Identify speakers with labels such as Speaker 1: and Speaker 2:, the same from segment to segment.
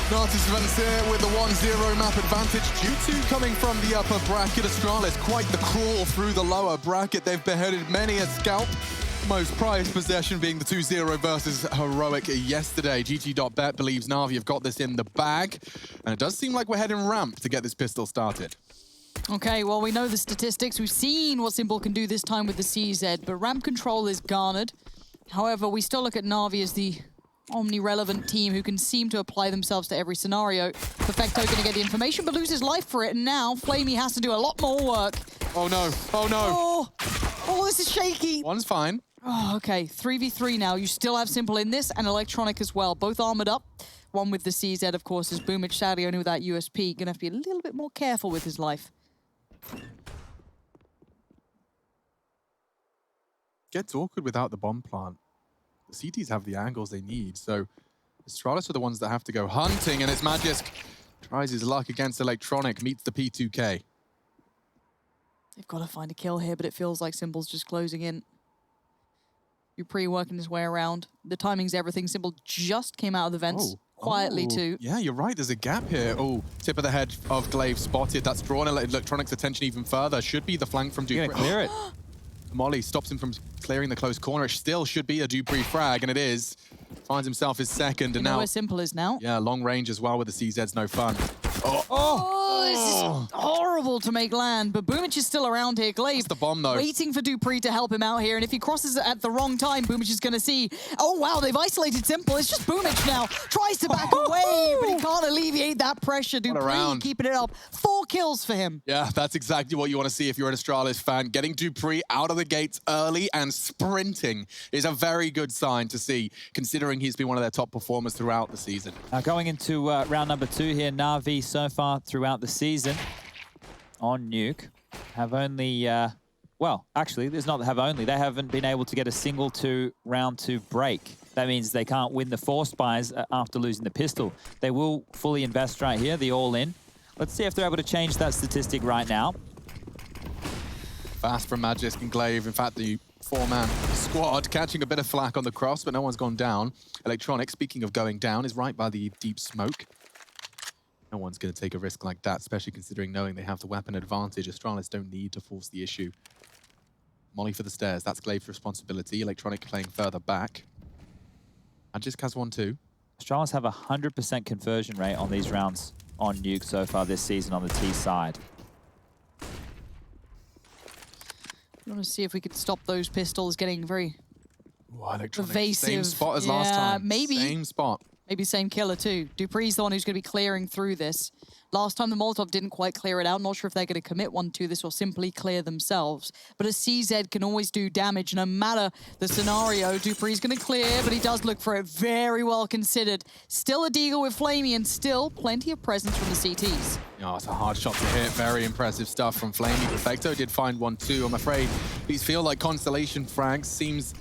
Speaker 1: Natus Vincere with the 1-0 map advantage due to coming from the upper bracket. Astralis quite the crawl through the lower bracket. They've beheaded many a scalp. Most prized possession being the 2-0 versus Heroic yesterday. GG.bet believes Na'Vi have got this in the bag. And it does seem like we're heading ramp to get this pistol started.
Speaker 2: Okay, well, we know the statistics. We've seen what Simple can do this time with the CZ, but ramp control is garnered. However, we still look at Na'Vi as the omni-relevant team who can seem to apply themselves to every scenario. Perfecto going to get the information, but loses life for it, and now Flamey has to do a lot more work.
Speaker 1: Oh no, oh no.
Speaker 2: Oh, this is shaky.
Speaker 1: One's fine.
Speaker 2: Oh, okay, 3v3 now. You still have Simple in this, and Electronic as well. Both armored up. One with the CZ, of course, is Boomich, sadly only with that USP. Gonna have to be a little bit more careful with his life.
Speaker 1: Gets awkward without the bomb plant. The CTs have the angles they need, so Astralis are the ones that have to go hunting, and it's Magisk tries his luck against Electronic, meets the P2K.
Speaker 2: They've got to find a kill here, but it feels like Simple's just closing in. Dupree working his way around. The timing's everything. Simple just came out of the vents. Quietly too.
Speaker 1: Yeah, you're right. There's a gap here. Oh, tip of the head of Glaive spotted. That's drawn Electronic's attention even further. Should be the flank from Dupree.
Speaker 3: Clear it.
Speaker 1: Molly stops him from clearing the close corner. It still should be a Dupree frag, and it is. Finds himself his second, and now
Speaker 2: where Simple is now.
Speaker 1: Yeah, long range as well with the CZ's no fun.
Speaker 2: This is horrible to make land, but Boomich is still around here. Glaive
Speaker 1: That's the bomb, though.
Speaker 2: Waiting for Dupree to help him out here, and if he crosses it at the wrong time, Boomich is going to see, oh wow, they've isolated Simple. It's just Boomich now. Tries to back away, but he can't alleviate that pressure. Dupree keeping it up. 4 kills for him.
Speaker 1: Yeah, that's exactly what you want to see if you're an Astralis fan. Getting Dupree out of the gates early and sprinting is a very good sign to see, considering he's been one of their top performers throughout the season.
Speaker 3: Going into round number 2 here, Na'Vi so far throughout the season on Nuke have only, well, actually, there's not have only, they haven't been able to get a single round 2 break. That means they can't win the 4 spies after losing the pistol. They will fully invest right here, the all-in. Let's see if they're able to change that statistic right now.
Speaker 1: Fast from Magisk and Glaive. In fact, the 4-man squad catching a bit of flack on the cross, but no one's gone down. Electronic, speaking of going down, is right by the deep smoke. No one's going to take a risk like that, especially considering knowing they have the weapon advantage. Astralis don't need to force the issue. Molly for the stairs. That's Glaive's responsibility. Electronic playing further back. Magisk has one too.
Speaker 3: Astralis have a 100% conversion rate on these rounds on Nuke so far this season on the T side.
Speaker 2: I want to see if we could stop those pistols getting very evasive.
Speaker 1: Same spot as last time.
Speaker 2: Maybe.
Speaker 1: Same spot.
Speaker 2: Maybe same killer too. Dupree's the one who's going to be clearing through this. Last time the Molotov didn't quite clear it out. Not sure if they're going to commit one to this or simply clear themselves. But a CZ can always do damage no matter the scenario. Dupree's going to clear, but he does look for it. Very well considered. Still a deagle with Flamey and still plenty of presence from the CTs.
Speaker 1: Oh, it's a hard shot to hit. Very impressive stuff from Flamey. Perfecto did find one too. I'm afraid these feel like constellation frags. Seems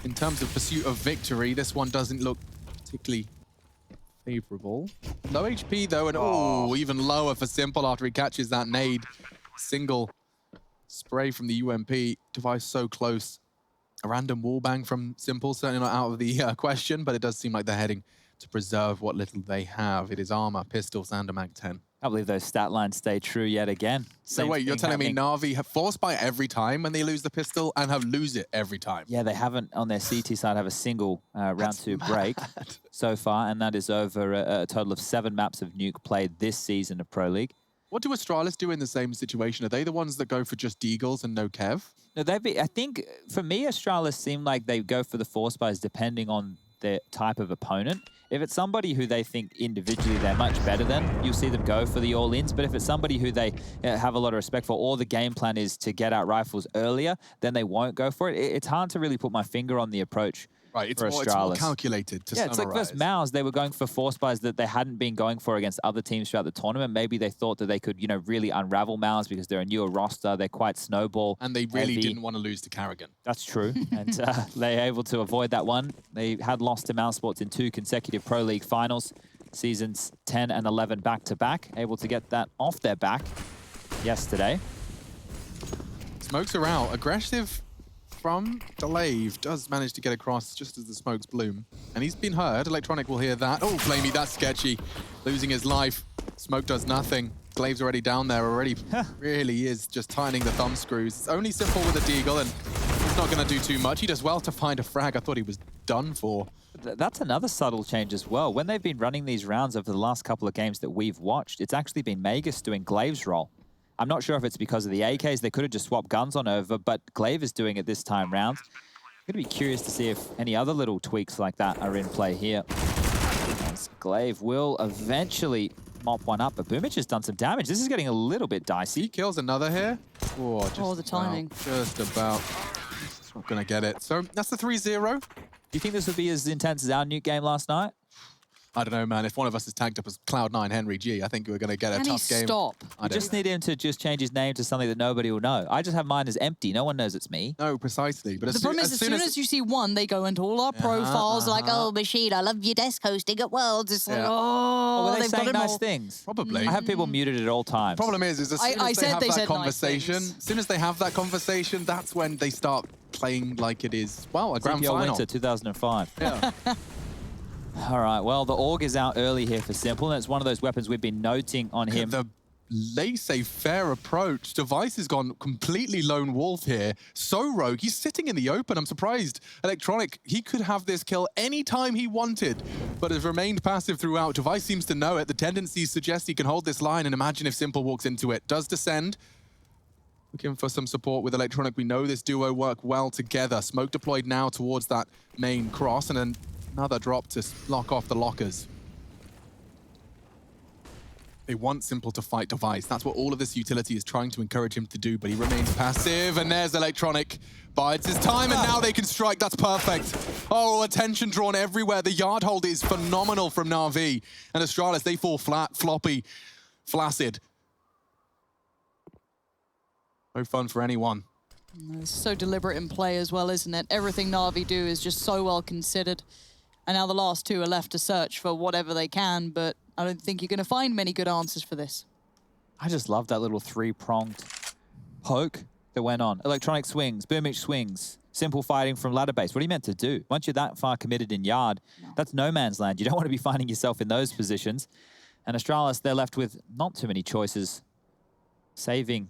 Speaker 1: in terms of pursuit of victory, this one doesn't look particularly favorable. Low HP though, and even lower for Simple after he catches that nade. Single spray from the UMP. Device so close. A random wallbang from Simple, certainly not out of the question, but it does seem like they're heading to preserve what little they have. It is armor, pistols, and a Mag-10.
Speaker 3: I believe those stat lines stay true yet again.
Speaker 1: So wait, you're telling me Na'Vi have forced by every time when they lose the pistol and have lose it every time?
Speaker 3: Yeah, they haven't on their CT side have a single round 2 break so far, and that is over a total of 7 maps of Nuke played this season of Pro League.
Speaker 1: What do Astralis do in the same situation? Are they the ones that go for just deagles and no Kev?
Speaker 3: No, I think for me, Astralis seem like they go for the 4 spies depending on the type of opponent. If it's somebody who they think individually they're much better than, you'll see them go for the all-ins. But if it's somebody who they have a lot of respect for, or the game plan is to get out rifles earlier, then they won't go for it. It's hard to really put my finger on the approach.
Speaker 1: Right, it's more calculated to summarize.
Speaker 3: It's like versus Mouse, they were going for 4 spies that they hadn't been going for against other teams throughout the tournament. Maybe they thought that they could, you know, really unravel Mouse because they're a newer roster. They're quite snowball.
Speaker 1: And they really didn't want to lose to Carrigan.
Speaker 3: That's true. And they're able to avoid that one. They had lost to Mouse Sports in 2 consecutive Pro League finals. Seasons 10 and 11 back-to-back. Able to get that off their back yesterday.
Speaker 1: Smokes are out. Aggressive from Glaive. Does manage to get across just as the smokes bloom. And he's been heard. Electronic will hear that. Oh, Flamey, that's sketchy. Losing his life. Smoke does nothing. Glaive's already down there, already really is just tightening the thumb screws. It's only Simple with a deagle, and he's not going to do too much. He does well to find a frag. I thought he was done for.
Speaker 3: That's another subtle change as well. When they've been running these rounds over the last couple of games that we've watched, it's actually been Magus doing Glaive's role. I'm not sure if it's because of the AKs. They could have just swapped guns on over, but Glaive is doing it this time round. I'm going to be curious to see if any other little tweaks like that are in play here. As Glaive will eventually mop one up, but Boomich has done some damage. This is getting a little bit dicey.
Speaker 1: He kills another here. Oh, just
Speaker 2: the timing.
Speaker 1: Just about. Not going to get it. So that's the 3-0.
Speaker 3: Do you think this would be as intense as our Nuke game last night?
Speaker 1: I don't know, man. If one of us is tagged up as Cloud9 Henry G, I think we're going to get a tough game.
Speaker 2: Stop.
Speaker 3: I just need him to just change his name to something that nobody will know. I just have mine as empty. No one knows it's me.
Speaker 1: No, precisely. But
Speaker 2: the problem is, as soon as you see one, they go into all our profiles like, oh, Machine, I love your desk hosting at Worlds. It's like,
Speaker 3: well,
Speaker 2: they've
Speaker 3: saying
Speaker 2: got
Speaker 3: nice
Speaker 2: all.
Speaker 3: things.
Speaker 1: Probably.
Speaker 3: I have people muted at all times.
Speaker 1: Problem is as soon as they have that conversation,
Speaker 2: nice
Speaker 1: as soon as they have that conversation, that's when they start playing like it is, well, a grand final.
Speaker 3: Winter 2005.
Speaker 1: Yeah.
Speaker 3: All right, well, the AUG is out early here for Simple, and it's one of those weapons we've been noting on him.
Speaker 1: The laissez-faire approach. Device has gone completely lone wolf here. So rogue, he's sitting in the open. I'm surprised. Electronic, he could have this kill anytime he wanted, but has remained passive throughout. Device seems to know it. The tendencies suggest he can hold this line, and imagine if Simple walks into it. Does descend. Looking for some support with Electronic. We know this duo work well together. Smoke deployed now towards that main cross, and then another drop to lock off the lockers. They want Simple to fight Device. That's what all of this utility is trying to encourage him to do, but he remains passive, and there's Electronic. Bides his time, and now they can strike. That's perfect. Oh, attention drawn everywhere. The yard hold is phenomenal from Na'Vi. And Astralis, they fall flat, floppy, flaccid. No fun for anyone.
Speaker 2: It's so deliberate in play as well, isn't it? Everything Na'Vi do is just so well considered. And now the last two are left to search for whatever they can, but I don't think you're going to find many good answers for this.
Speaker 3: I just love that little three-pronged poke that went on. Electronic swings, Boomich swings, Simple fighting from ladder base. What are you meant to do? Once you're that far committed in yard, that's no man's land. You don't want to be finding yourself in those positions. And Astralis, they're left with not too many choices. Saving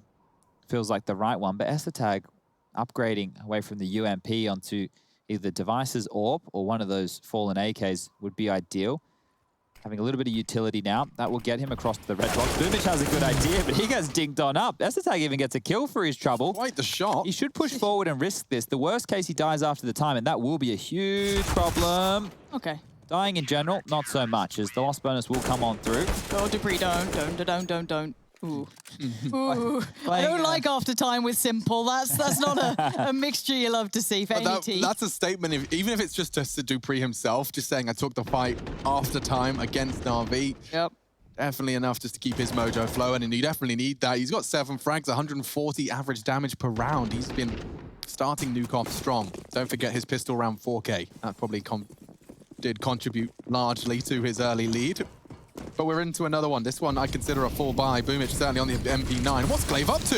Speaker 3: feels like the right one, but Esatag upgrading away from the UMP onto either Device's AWP or one of those fallen AKs would be ideal. Having a little bit of utility now, that will get him across to the red box. Boomich has a good idea, but he gets dinked on up. Esatag even gets a kill for his trouble.
Speaker 1: Quite the shot.
Speaker 3: He should push forward and risk this. The worst case, he dies after the time, and that will be a huge problem.
Speaker 2: Okay.
Speaker 3: Dying in general, not so much, as the loss bonus will come on through.
Speaker 2: Oh, Dupree, don't. Ooh. Ooh. I don't like after time with Simple. That's not a mixture you love to see for any team.
Speaker 1: That's a statement, even if it's just to Dupree himself, just saying I took the fight after time against Na'Vi.
Speaker 2: Yep.
Speaker 1: Definitely enough just to keep his mojo flowing, and you definitely need that. He's got 7 frags, 140 average damage per round. He's been starting Nuke off strong. Don't forget his pistol round 4K. That probably did contribute largely to his early lead. But we're into another one. This one I consider a full buy. Boomich certainly on the MP9. What's Glaive up to?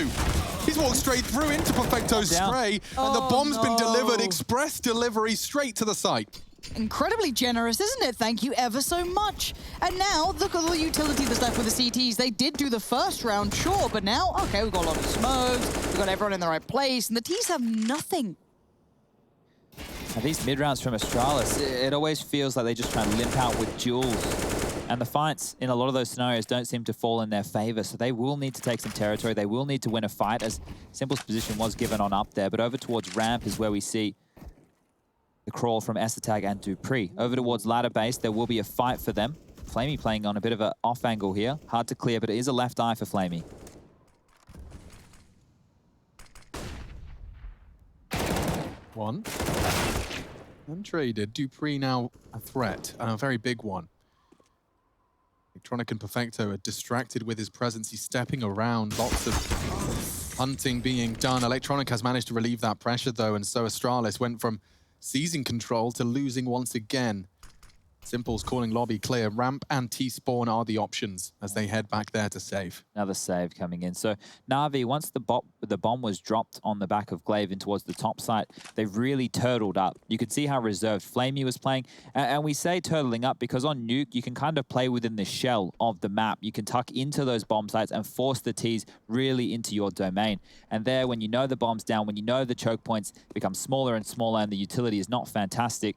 Speaker 1: He's walked straight through into Perfecto's spray, and the bomb's been delivered, express delivery straight to the site.
Speaker 2: Incredibly generous, isn't it? Thank you ever so much. And now, look at all the utility that's left with the CTs. They did do the first round, sure, but now, okay, we've got a lot of smokes, we've got everyone in the right place, and the Ts have nothing.
Speaker 3: Now, these mid-rounds from Astralis, it always feels like they just try and limp out with duels. And the fights in a lot of those scenarios don't seem to fall in their favor, so they will need to take some territory. They will need to win a fight, as Simple's position was given on up there. But over towards ramp is where we see the crawl from Esatag and Dupree. Over towards ladder base, there will be a fight for them. Flamey playing on a bit of an off angle here. Hard to clear, but it is a left eye for Flamey.
Speaker 1: One. Untraded. Dupree now a threat, and a very big one. Electronic and Perfecto are distracted with his presence. He's stepping around, lots of hunting being done. Electronic has managed to relieve that pressure though, and so Astralis went from seizing control to losing once again. Simple's calling lobby clear. Ramp and T-spawn are the options as they head back there to save.
Speaker 3: Another save coming in. So Na'Vi, once the bomb was dropped on the back of Glaive in towards the top site, they've really turtled up. You could see how reserved Flamey was playing. And we say turtling up because on Nuke, you can kind of play within the shell of the map. You can tuck into those bomb sites and force the Ts really into your domain. And there, when you know the bomb's down, when you know the choke points become smaller and smaller and the utility is not fantastic,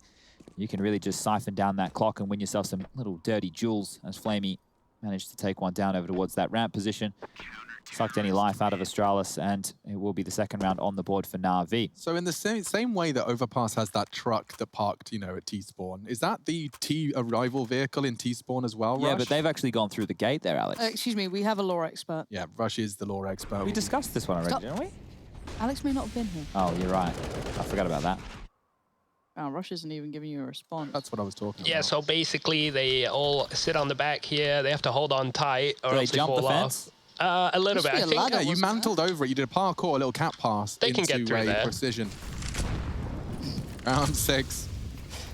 Speaker 3: you can really just siphon down that clock and win yourself some little dirty jewels as Flamey managed to take one down over towards that ramp position. Sucked any life out of Astralis, and it will be the second round on the board for Na'Vi.
Speaker 1: So in the same way that Overpass has that truck that parked, you know, at T-spawn, is that the T-arrival vehicle in T-spawn as well, Rush?
Speaker 3: Yeah, but they've actually gone through the gate there, Alex.
Speaker 2: Excuse me, we have a lore expert.
Speaker 1: Yeah, Rush is the lore expert.
Speaker 3: We discussed this one already, didn't we?
Speaker 2: Alex may not have been here.
Speaker 3: Oh, you're right. I forgot about that.
Speaker 2: Oh, Rush isn't even giving you a response.
Speaker 1: That's what I was talking about.
Speaker 4: Yeah, so basically they all sit on the back here. They have to hold on tight or
Speaker 3: Do they
Speaker 4: else they
Speaker 3: jump the
Speaker 4: fall
Speaker 3: fence?
Speaker 4: off. A little bit. I think
Speaker 1: Yeah, you mantled over it. You did a parkour, a little cat pass
Speaker 4: They can get through there.
Speaker 1: precision. Round 6.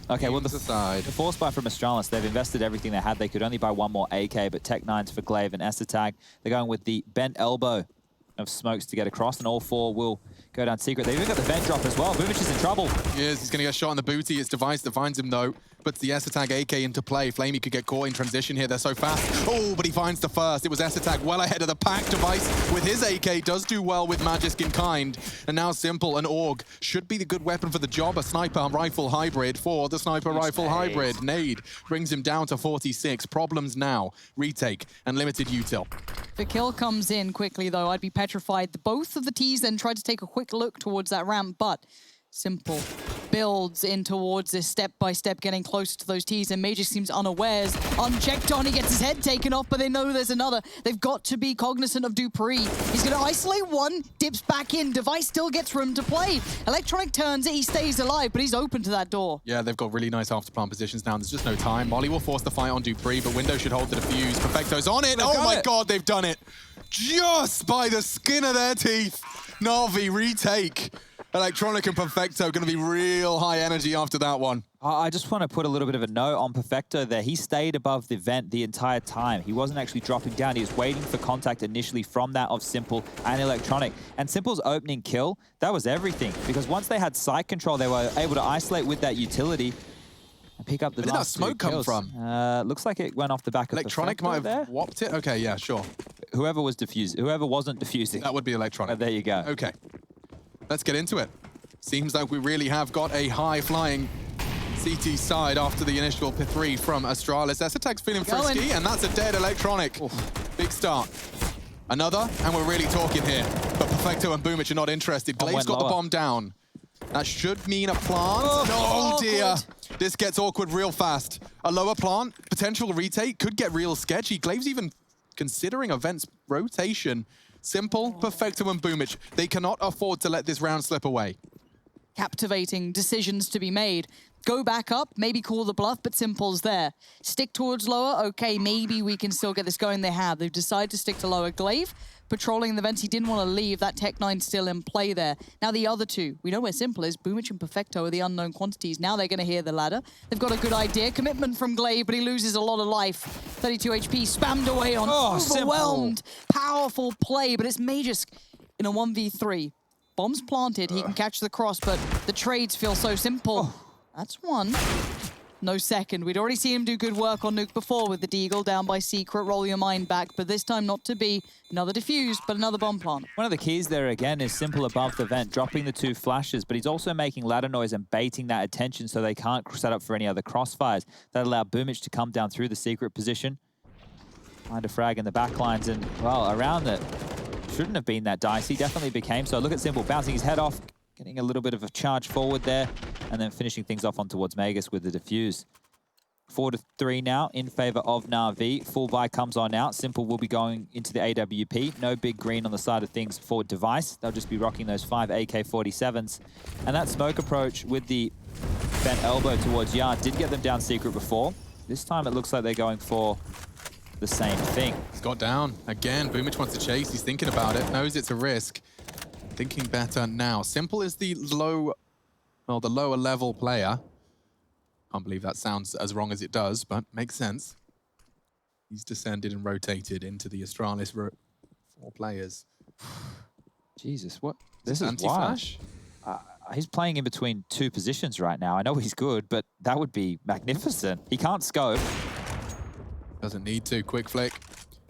Speaker 3: Okay, well,
Speaker 1: the side.
Speaker 3: the force buy from Astralis, they've invested everything they had. They could only buy one more AK, but Tech 9s for Glaive and Tag. They're going with the bent elbow of smokes to get across, and all four will go down secret. They even got the vent drop as well. Bubich is in trouble.
Speaker 1: He is. He's going to get shot in the booty. It's Device that finds him, though. Puts the Tag AK into play. Flamey could get caught in transition here. They're so fast. Oh, but he finds the first. It was Tag well ahead of the pack. Device with his AK does do well with Magisk in kind. And now Simple and Org should be the good weapon for the job. A sniper rifle hybrid for the sniper rifle hybrid. Nade brings him down to 46. Problems now. Retake and limited util.
Speaker 2: The kill comes in quickly, though. I'd be petrified. Both of the Ts then tried to take a quick look towards that ramp, but Simple builds in towards this step-by-step, getting closer to those Ts, and Major seems unawares. Unchecked on, he gets his head taken off, but they know there's another. They've got to be cognizant of Dupree. He's going to isolate one, dips back in. Device still gets room to play. Electronic turns it, he stays alive, but he's open to that door.
Speaker 1: Yeah, they've got really nice after-plant positions now. There's just no time. Molly will force the fight on Dupree, but Window should hold the defuse. Perfecto's on it. Oh my God, they've done it. Just by the skin of their teeth. Na'Vi retake. Electronic and Perfecto going to be real high energy after that one.
Speaker 3: I just want to put a little bit of a note on Perfecto there. He stayed above the vent the entire time. He wasn't actually dropping down. He was waiting for contact initially from that of Simple and Electronic. And Simple's opening kill, that was everything. Because once they had site control, they were able to isolate with that utility and pick up the
Speaker 1: Where did that
Speaker 3: last
Speaker 1: smoke come from?
Speaker 3: Looks like it went off the back of
Speaker 1: Electronic
Speaker 3: Perfecto
Speaker 1: might have
Speaker 3: there.
Speaker 1: whopped it? Okay, yeah, sure.
Speaker 3: Whoever wasn't diffusing.
Speaker 1: That would be Electronic.
Speaker 3: There you go.
Speaker 1: Okay. Let's get into it. Seems like we really have got a high-flying CT side after the initial P3 from Astralis. Tag's feeling frisky, and that's a dead Electronic. Oof. Big start. Another, and we're really talking here. But Perfecto and Boomich are not interested. Glaive's got the bomb down. That should mean a plant. Oh dear. This gets awkward real fast. A lower plant, potential retake, could get real sketchy. Glaive's even considering a vent's rotation. Simple, Perfecto, and Boomich. They cannot afford to let this round slip away.
Speaker 2: Captivating decisions to be made. Go back up, maybe call the bluff, but Simple's there. Stick towards lower, okay, maybe we can still get this going. They have. They've decided to stick to lower. Glaive patrolling the vents. He didn't want to leave. That Tech 9 still in play there. Now the other two, we know where Simple is. Boomich and Perfecto are the unknown quantities. Now they're going to hear the ladder. They've got a good idea. Commitment from Glaive, but he loses a lot of life. 32 HP, spammed away on overwhelmed.
Speaker 3: Simple.
Speaker 2: Powerful play, but it's Magisk in a 1v3. Bomb's planted, he can catch the cross, but the trades feel so simple. That's one. No second. We'd already seen him do good work on Nuke before with the Deagle down by Secret. Roll your mind back, but this time not to be. Another defuse, but another bomb plant.
Speaker 3: One of the keys there again is Simple above the vent, dropping the two flashes, but he's also making ladder noise and baiting that attention so they can't set up for any other crossfires. That allowed Boomich to come down through the secret position. Find a frag in the back lines and, well, around it. Shouldn't have been that dicey, definitely became so. Look at Simple bouncing his head off, getting a little bit of a charge forward there, and then finishing things off on towards Magus with the defuse. 4-3 now in favor of Na'Vi. Full buy comes on out. Simple will be going into the AWP. No big green on the side of things for Device. They'll just be rocking those 5 AK-47s. And that smoke approach with the bent elbow towards Yard did get them down secret before. This time it looks like they're going for the same thing.
Speaker 1: He's got down. Again, Boomich wants to chase. He's thinking about it. Knows it's a risk. Thinking better now. Simple is the lower level player. Can't believe that sounds as wrong as it does, but makes sense. He's descended and rotated into the Astralis 4 players.
Speaker 3: Jesus, what? This is
Speaker 1: anti-flash.
Speaker 3: wild. He's playing in between 2 positions right now. I know he's good, but that would be magnificent. He can't scope.
Speaker 1: Doesn't need to. Quick flick.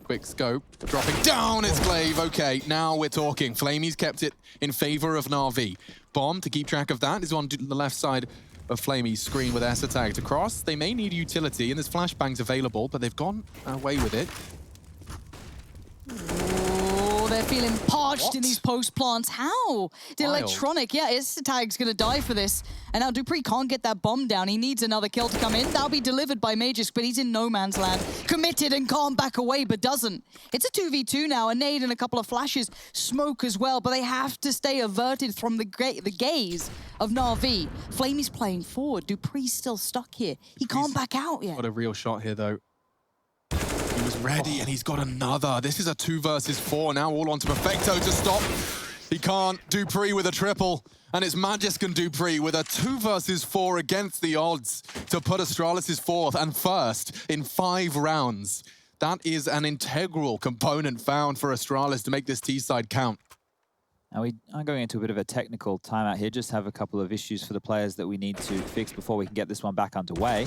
Speaker 1: Quick scope. Dropping down, it's Glaive. Okay, now we're talking. Flamey's kept it in favor of Na'Vi. Bomb, to keep track of that, is on the left side of Flamey's screen with Essa tagged across. They may need utility, and there's flashbangs available, but they've gone away with it.
Speaker 2: Oh, they're feeling parched in these post plants. How? The
Speaker 1: Wild.
Speaker 2: electronic, yeah, Tag's gonna die for this. And now Dupree can't get that bomb down. He needs another kill to come in. That'll be delivered by Magisk, but he's in no man's land. Committed and can't back away, but doesn't. It's a 2v2 now, a nade and a couple of flashes. Smoke as well, but they have to stay averted from the gaze of Na'Vi. Flamey's playing forward. Dupree's still stuck here. He can't back out yet.
Speaker 1: Got a real shot here, though. He was ready, and he's got another. This is a 2 versus 4. Now all onto Perfecto to stop. He can't. Dupree with a triple. And it's Magisk and Dupree with a 2 versus 4 against the odds to put Astralis' 4th and first in 5 rounds. That is an integral component found for Astralis to make this T-side count.
Speaker 3: Now we are going into a bit of a technical timeout here. Just have a couple of issues for the players that we need to fix before we can get this one back underway.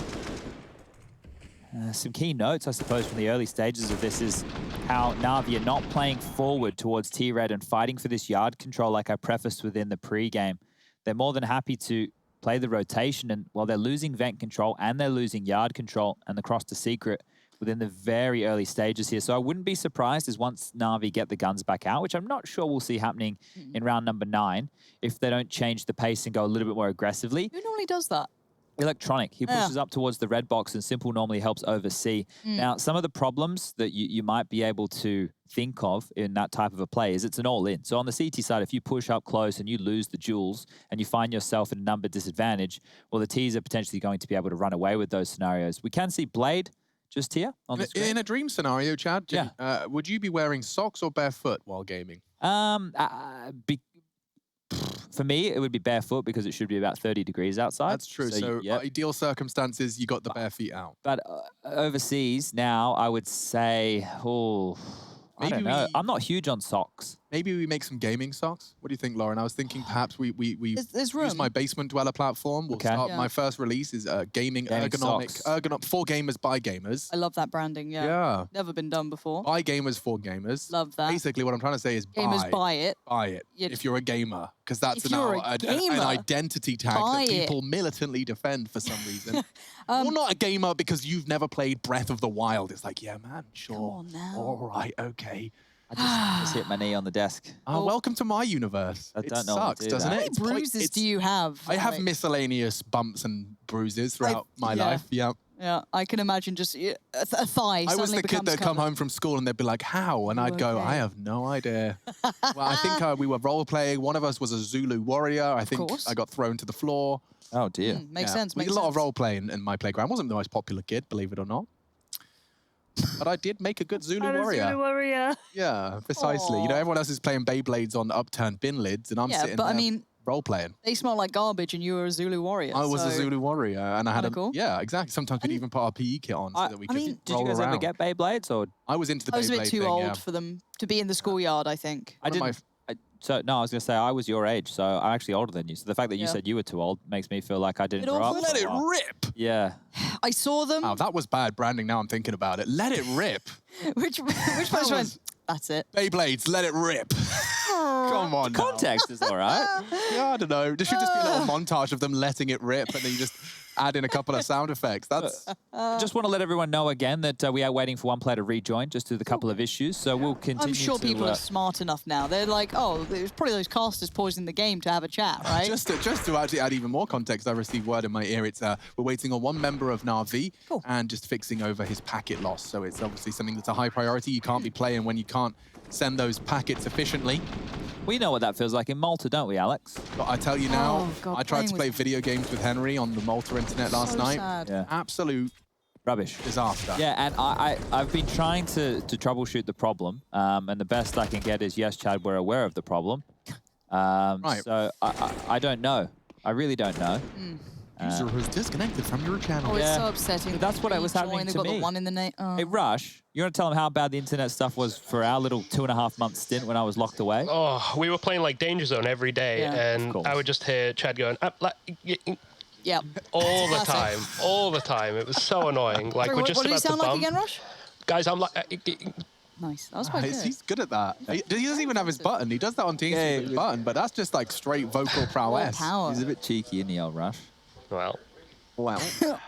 Speaker 3: Some key notes, I suppose, from the early stages of this is how Na'Vi are not playing forward towards T-Red and fighting for this yard control like I prefaced within the pre-game. They're more than happy to play the rotation, and while they're losing vent control and they're losing yard control and the cross to secret within the very early stages here. So I wouldn't be surprised as once Na'Vi get the guns back out, which I'm not sure we'll see happening in round number 9, if they don't change the pace and go a little bit more aggressively.
Speaker 2: Who normally does that?
Speaker 3: Electronic. He pushes up towards the red box, and Simple normally helps oversee. Now, some of the problems that you might be able to think of in that type of a play is it's an all-in. So on the CT side, if you push up close and you lose the jewels and you find yourself at a number disadvantage, well, the Ts are potentially going to be able to run away with those scenarios. We can see Blade just here on the screen.
Speaker 1: In a dream scenario, Chad, would you be wearing socks or barefoot while gaming?
Speaker 3: For me, it would be barefoot because it should be about 30 degrees outside.
Speaker 1: That's true. So ideal circumstances, you got the bare feet out.
Speaker 3: But overseas now, I would say, I don't know. I'm not huge on socks.
Speaker 1: Maybe we make some gaming socks. What do you think, Lauren? I was thinking perhaps we
Speaker 2: There's
Speaker 1: use my basement dweller platform. We'll start. My first release is gaming ergonomic for gamers by gamers.
Speaker 2: I love that branding. Yeah. Never been done before.
Speaker 1: By gamers for gamers.
Speaker 2: Love that.
Speaker 1: Basically, what I'm trying to say is
Speaker 2: gamers buy it.
Speaker 1: Buy it if you're a gamer, because that's an identity tag that people militantly defend for some reason. Or not a gamer because you've never played Breath of the Wild. It's like, yeah, man, sure.
Speaker 2: Come on now.
Speaker 1: All right, okay.
Speaker 3: I just hit my knee on the desk.
Speaker 1: Oh, welcome to my universe.
Speaker 3: I don't
Speaker 1: it
Speaker 3: know
Speaker 1: sucks, doesn't it?
Speaker 2: How many bruises do you have?
Speaker 1: I have miscellaneous bumps and bruises throughout my life. Yeah.
Speaker 2: Yeah, I can imagine just a thigh.
Speaker 1: I was the kid that'd come home from school and they'd be like, how? And I'd go, I have no idea. Well, I think we were role playing. One of us was a Zulu warrior. I think I got thrown to the floor.
Speaker 3: Oh, dear.
Speaker 2: Makes sense.
Speaker 1: We did a lot of role playing in my playground. I wasn't the most popular kid, believe it or not. But I did make a good Zulu warrior.
Speaker 2: Zulu warrior.
Speaker 1: Yeah, precisely.
Speaker 2: Aww.
Speaker 1: You know, everyone else is playing Beyblades on upturned bin lids, and I'm sitting there role playing.
Speaker 2: They smell like garbage, and you were a Zulu warrior.
Speaker 1: I was a Zulu warrior, and I had a
Speaker 2: cool.
Speaker 1: Yeah, exactly. Sometimes we'd even put our PE kit on so that we could roll around.
Speaker 3: Did you guys ever get Beyblades, or
Speaker 1: I was into the Beyblade.
Speaker 2: I was a bit too old for them to be in the schoolyard, I think.
Speaker 3: I didn't. So, no, I was going to say I was your age, so I'm actually older than you. So the fact that you said you were too old makes me feel like I didn't grow up.
Speaker 1: Let it rip!
Speaker 3: Yeah.
Speaker 2: I saw them.
Speaker 1: Oh, that was bad branding now I'm thinking about it. Let it rip.
Speaker 2: which first one? That's it.
Speaker 1: Beyblades, let it rip. Come on.
Speaker 3: Context is all right.
Speaker 1: Yeah, I don't know. There should just be a little montage of them letting it rip, and then you just add in a couple of sound effects. That's.
Speaker 3: Just want to let everyone know again that we are waiting for one player to rejoin just due to the couple of issues. So we'll continue.
Speaker 2: I'm sure people are smart enough now. They're like, oh, it was probably those casters pausing the game to have a chat, right?
Speaker 1: just to actually add even more context, I received word in my ear. It's we're waiting on one member of Na'Vi and just fixing over his packet loss. So it's obviously something that's a high priority. You can't be playing when you can't send those packets efficiently.
Speaker 3: We know what that feels like in Malta, don't we, Alex?
Speaker 1: But I tell you now, I tried to play video games with Henry on the Malta internet last night.
Speaker 2: Sad.
Speaker 1: Absolute
Speaker 3: rubbish.
Speaker 1: Disaster.
Speaker 3: Yeah, and I've been trying to troubleshoot the problem, and the best I can get is, yes, Chad, we're aware of the problem.
Speaker 1: Right.
Speaker 3: So I don't know. I really don't know.
Speaker 1: User who's disconnected from your channel.
Speaker 2: Oh, it's
Speaker 3: Yeah.
Speaker 2: so upsetting.
Speaker 3: But that's what was happening
Speaker 2: Rejoin, they've
Speaker 3: to
Speaker 2: got
Speaker 3: me.
Speaker 2: the one in the name. Oh.
Speaker 3: Hey, Rush, you want to tell them how bad the internet stuff was for our little 2.5-month stint when I was locked away?
Speaker 4: Oh, we were playing like Danger Zone every day,
Speaker 2: Yeah.
Speaker 3: Of
Speaker 4: and
Speaker 3: course.
Speaker 4: I would just hear Chad going up
Speaker 2: Yeah.
Speaker 4: all the
Speaker 2: Classic.
Speaker 4: time, all the time. It was so annoying. Like
Speaker 2: Sorry,
Speaker 4: we're
Speaker 2: what
Speaker 4: just
Speaker 2: what did he
Speaker 4: about to
Speaker 2: sound like
Speaker 4: bump.
Speaker 2: again, Rush?
Speaker 4: Guys, I'm like,
Speaker 2: Nice. That was quite good.
Speaker 1: He's good at that. He doesn't even have his button. He does that on Teams
Speaker 3: Yeah,
Speaker 1: with his button, but that's just like straight vocal prowess.
Speaker 2: Power.
Speaker 3: He's a bit cheeky, isn't he, old Rush?
Speaker 4: well,
Speaker 1: Well,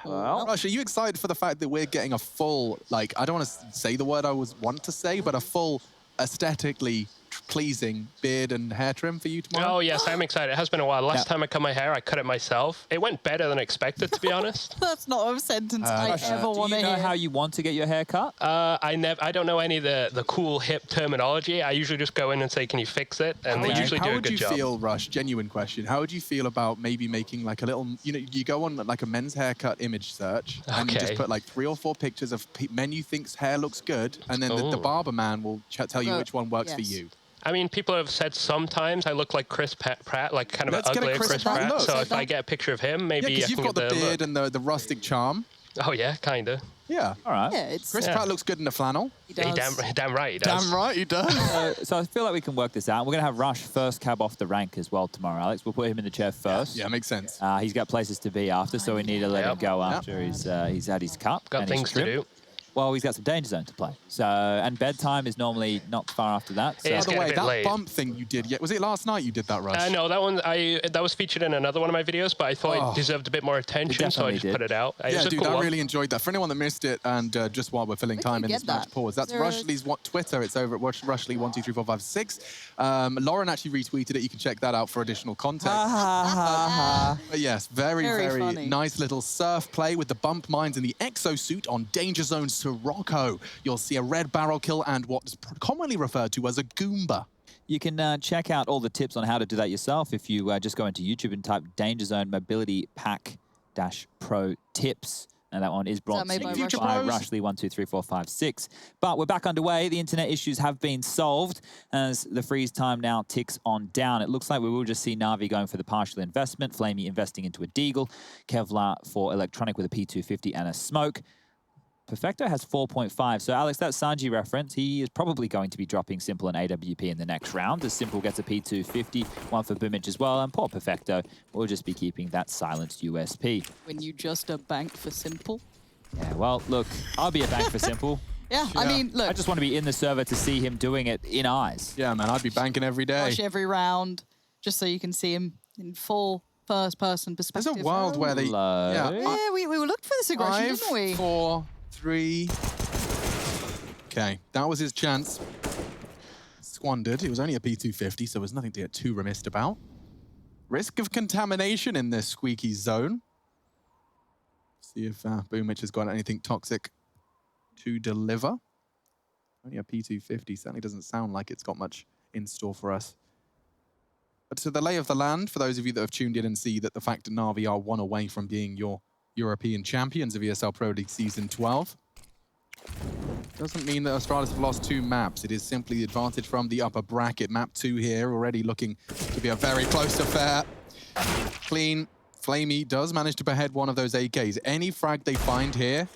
Speaker 3: Well,
Speaker 1: Rush, are you excited for the fact that we're getting a full, like, I don't want to say the word I want to say, but a full aesthetically pleasing beard and hair trim for you tomorrow?
Speaker 4: oh yes, I'm excited. It has been a while. Last time I cut my hair, I cut it myself. It went better than expected, to be honest.
Speaker 2: That's not a sentence I ever
Speaker 3: do
Speaker 2: want to
Speaker 3: you know
Speaker 2: hear.
Speaker 3: how you want to get your hair cut?
Speaker 4: I don't know any of the cool hip terminology. I usually just go in and say, "Can you fix it?" And they
Speaker 3: Okay.
Speaker 4: usually
Speaker 1: How
Speaker 4: do a
Speaker 1: would
Speaker 4: good
Speaker 1: you
Speaker 4: job.
Speaker 1: feel, Rush? Genuine question. How would you feel about maybe making like a little, you go on like a men's haircut image search and you just
Speaker 4: Okay.
Speaker 1: put like 3 or 4 pictures of men you think's hair looks good, and then the
Speaker 4: Ooh.
Speaker 1: barber man will tell you
Speaker 2: Well,
Speaker 1: which one works for
Speaker 2: yes.
Speaker 1: you.
Speaker 4: I mean, people have said sometimes I look like Chris Pratt, like kind of
Speaker 1: Let's
Speaker 4: an
Speaker 1: get a
Speaker 4: uglier
Speaker 1: Chris
Speaker 4: Chris
Speaker 1: Pratt
Speaker 4: Pratt.
Speaker 1: look.
Speaker 4: So
Speaker 2: Said
Speaker 4: if I
Speaker 2: that.
Speaker 4: get a picture of him,
Speaker 1: Yeah,
Speaker 4: maybe I
Speaker 1: because
Speaker 4: can
Speaker 1: you've got
Speaker 4: get
Speaker 1: the
Speaker 4: the
Speaker 1: beard
Speaker 4: look.
Speaker 1: and the rustic charm.
Speaker 4: Oh yeah, kinda.
Speaker 1: Yeah.
Speaker 3: All right.
Speaker 2: Yeah, it's
Speaker 1: Chris
Speaker 4: Yeah.
Speaker 1: Pratt looks good in the flannel.
Speaker 2: he
Speaker 4: Yeah,
Speaker 2: does.
Speaker 4: damn right he does.
Speaker 1: Damn right he does.
Speaker 3: So I feel like we can work this out. We're going to have Rush first cab off the rank as well tomorrow, Alex. We'll put him in the chair first.
Speaker 1: Yeah, makes sense.
Speaker 3: He's got places to be after, so we need to let him
Speaker 4: Yep.
Speaker 3: go after he's had his cup.
Speaker 4: Got
Speaker 3: and his
Speaker 4: things to
Speaker 3: trim.
Speaker 4: do.
Speaker 3: Well, he's got some Danger Zone to play. So, and bedtime is normally not far after that. So.
Speaker 4: It
Speaker 1: By
Speaker 4: is
Speaker 1: the
Speaker 4: getting a
Speaker 1: way,
Speaker 4: bit
Speaker 1: that
Speaker 4: late.
Speaker 1: bump thing you did, was it last night you did that, Rush?
Speaker 4: No, that was featured in another one of my videos, but I thought it deserved a bit more attention, so I
Speaker 3: definitely
Speaker 4: just
Speaker 3: did.
Speaker 4: put it out. It
Speaker 1: Yeah,
Speaker 4: was a
Speaker 1: dude,
Speaker 4: cool
Speaker 1: I
Speaker 4: one.
Speaker 1: really enjoyed that. For anyone that missed it, and just while we're filling
Speaker 2: Where
Speaker 1: time
Speaker 2: did
Speaker 1: in
Speaker 2: you
Speaker 1: this
Speaker 2: get
Speaker 1: match
Speaker 2: that?
Speaker 1: pause, that's
Speaker 2: Is there a-
Speaker 1: Rushley's Twitter. It's over at Rushley123456. Lauren actually retweeted it. You can check that out for additional context. But yes, very,
Speaker 2: Very
Speaker 1: very
Speaker 2: funny.
Speaker 1: nice little surf play with the bump mines in the exosuit on Danger Zone Sirocco. You'll see a red barrel kill and what's commonly referred to as a Goomba.
Speaker 3: You can check out all the tips on how to do that yourself if you just go into YouTube and type Danger Zone Mobility Pack-Pro Tips. And that one is brought
Speaker 2: made
Speaker 3: to
Speaker 2: by
Speaker 3: you
Speaker 1: Future
Speaker 3: by
Speaker 1: Pros?
Speaker 3: Rushley123456. But we're back underway. The internet issues have been solved as the freeze time now ticks on down. It looks like we will just see Na'Vi going for the partial investment, Flamey investing into a Deagle, Kevlar for Electronic with a P250 and a Smoke. Perfecto has 4.5. So, Alex, that Sanji reference, he is probably going to be dropping Simple and AWP in the next round, as Simple gets a P250, one for Boomage as well, and poor Perfecto will just be keeping that silenced USP.
Speaker 2: When you just a bank for Simple.
Speaker 3: Yeah, well, look, I'll be a bank for Simple.
Speaker 2: Yeah, I mean, look,
Speaker 3: I just want to be in the server to see him doing it in eyes.
Speaker 1: Yeah, man, I'd be banking every day.
Speaker 2: watch every round just so you can see him in full first-person
Speaker 1: There's
Speaker 2: perspective.
Speaker 1: a world where they...
Speaker 3: Hello.
Speaker 2: Yeah, we looked for this aggression,
Speaker 1: 5,
Speaker 2: didn't we?
Speaker 1: 4, 3... Okay, that was his chance. Squandered. It was only a P250, so there's nothing to get too remiss about. Risk of contamination in this squeaky zone. See if Boomich has got anything toxic to deliver. Only a P250 certainly doesn't sound like it's got much in store for us. But to the lay of the land, for those of you that have tuned in and see that the fact that Na'Vi are 1 away from being your European champions of ESL Pro League Season 12, doesn't mean that Astralis have lost 2 maps. It is simply the advantage from the upper bracket. Map 2 here, already looking to be a very close affair. Clean. Flamey does manage to behead one of those AKs. Any frag they find here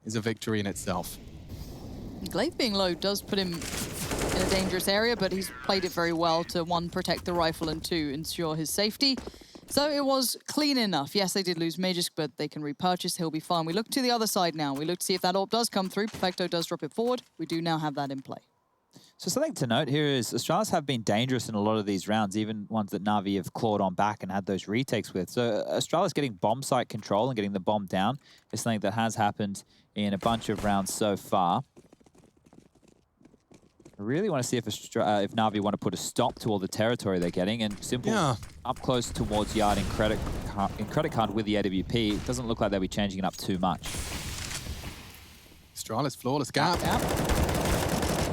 Speaker 1: is a victory in itself.
Speaker 2: Glaive being low does put him in a dangerous area, but he's played it very well to, 1, protect the rifle, and 2, ensure his safety. So it was clean enough. Yes, they did lose Magisk, but they can repurchase. He'll be fine. We look to the other side now. We look to see if that AWP does come through. Perfecto does drop it forward. We do now have that in play.
Speaker 3: So something to note here is Astralis have been dangerous in a lot of these rounds, even ones that Na'Vi have clawed on back and had those retakes with. So Astralis getting bomb site control and getting the bomb down is something that has happened in a bunch of rounds so far. I really want to see if Na'Vi want to put a stop to all the territory they're getting, and Simple up close towards Yard in credit card with the AWP. It doesn't look like they'll be changing it up too much.
Speaker 1: Astralis flawless gap.
Speaker 2: Yep.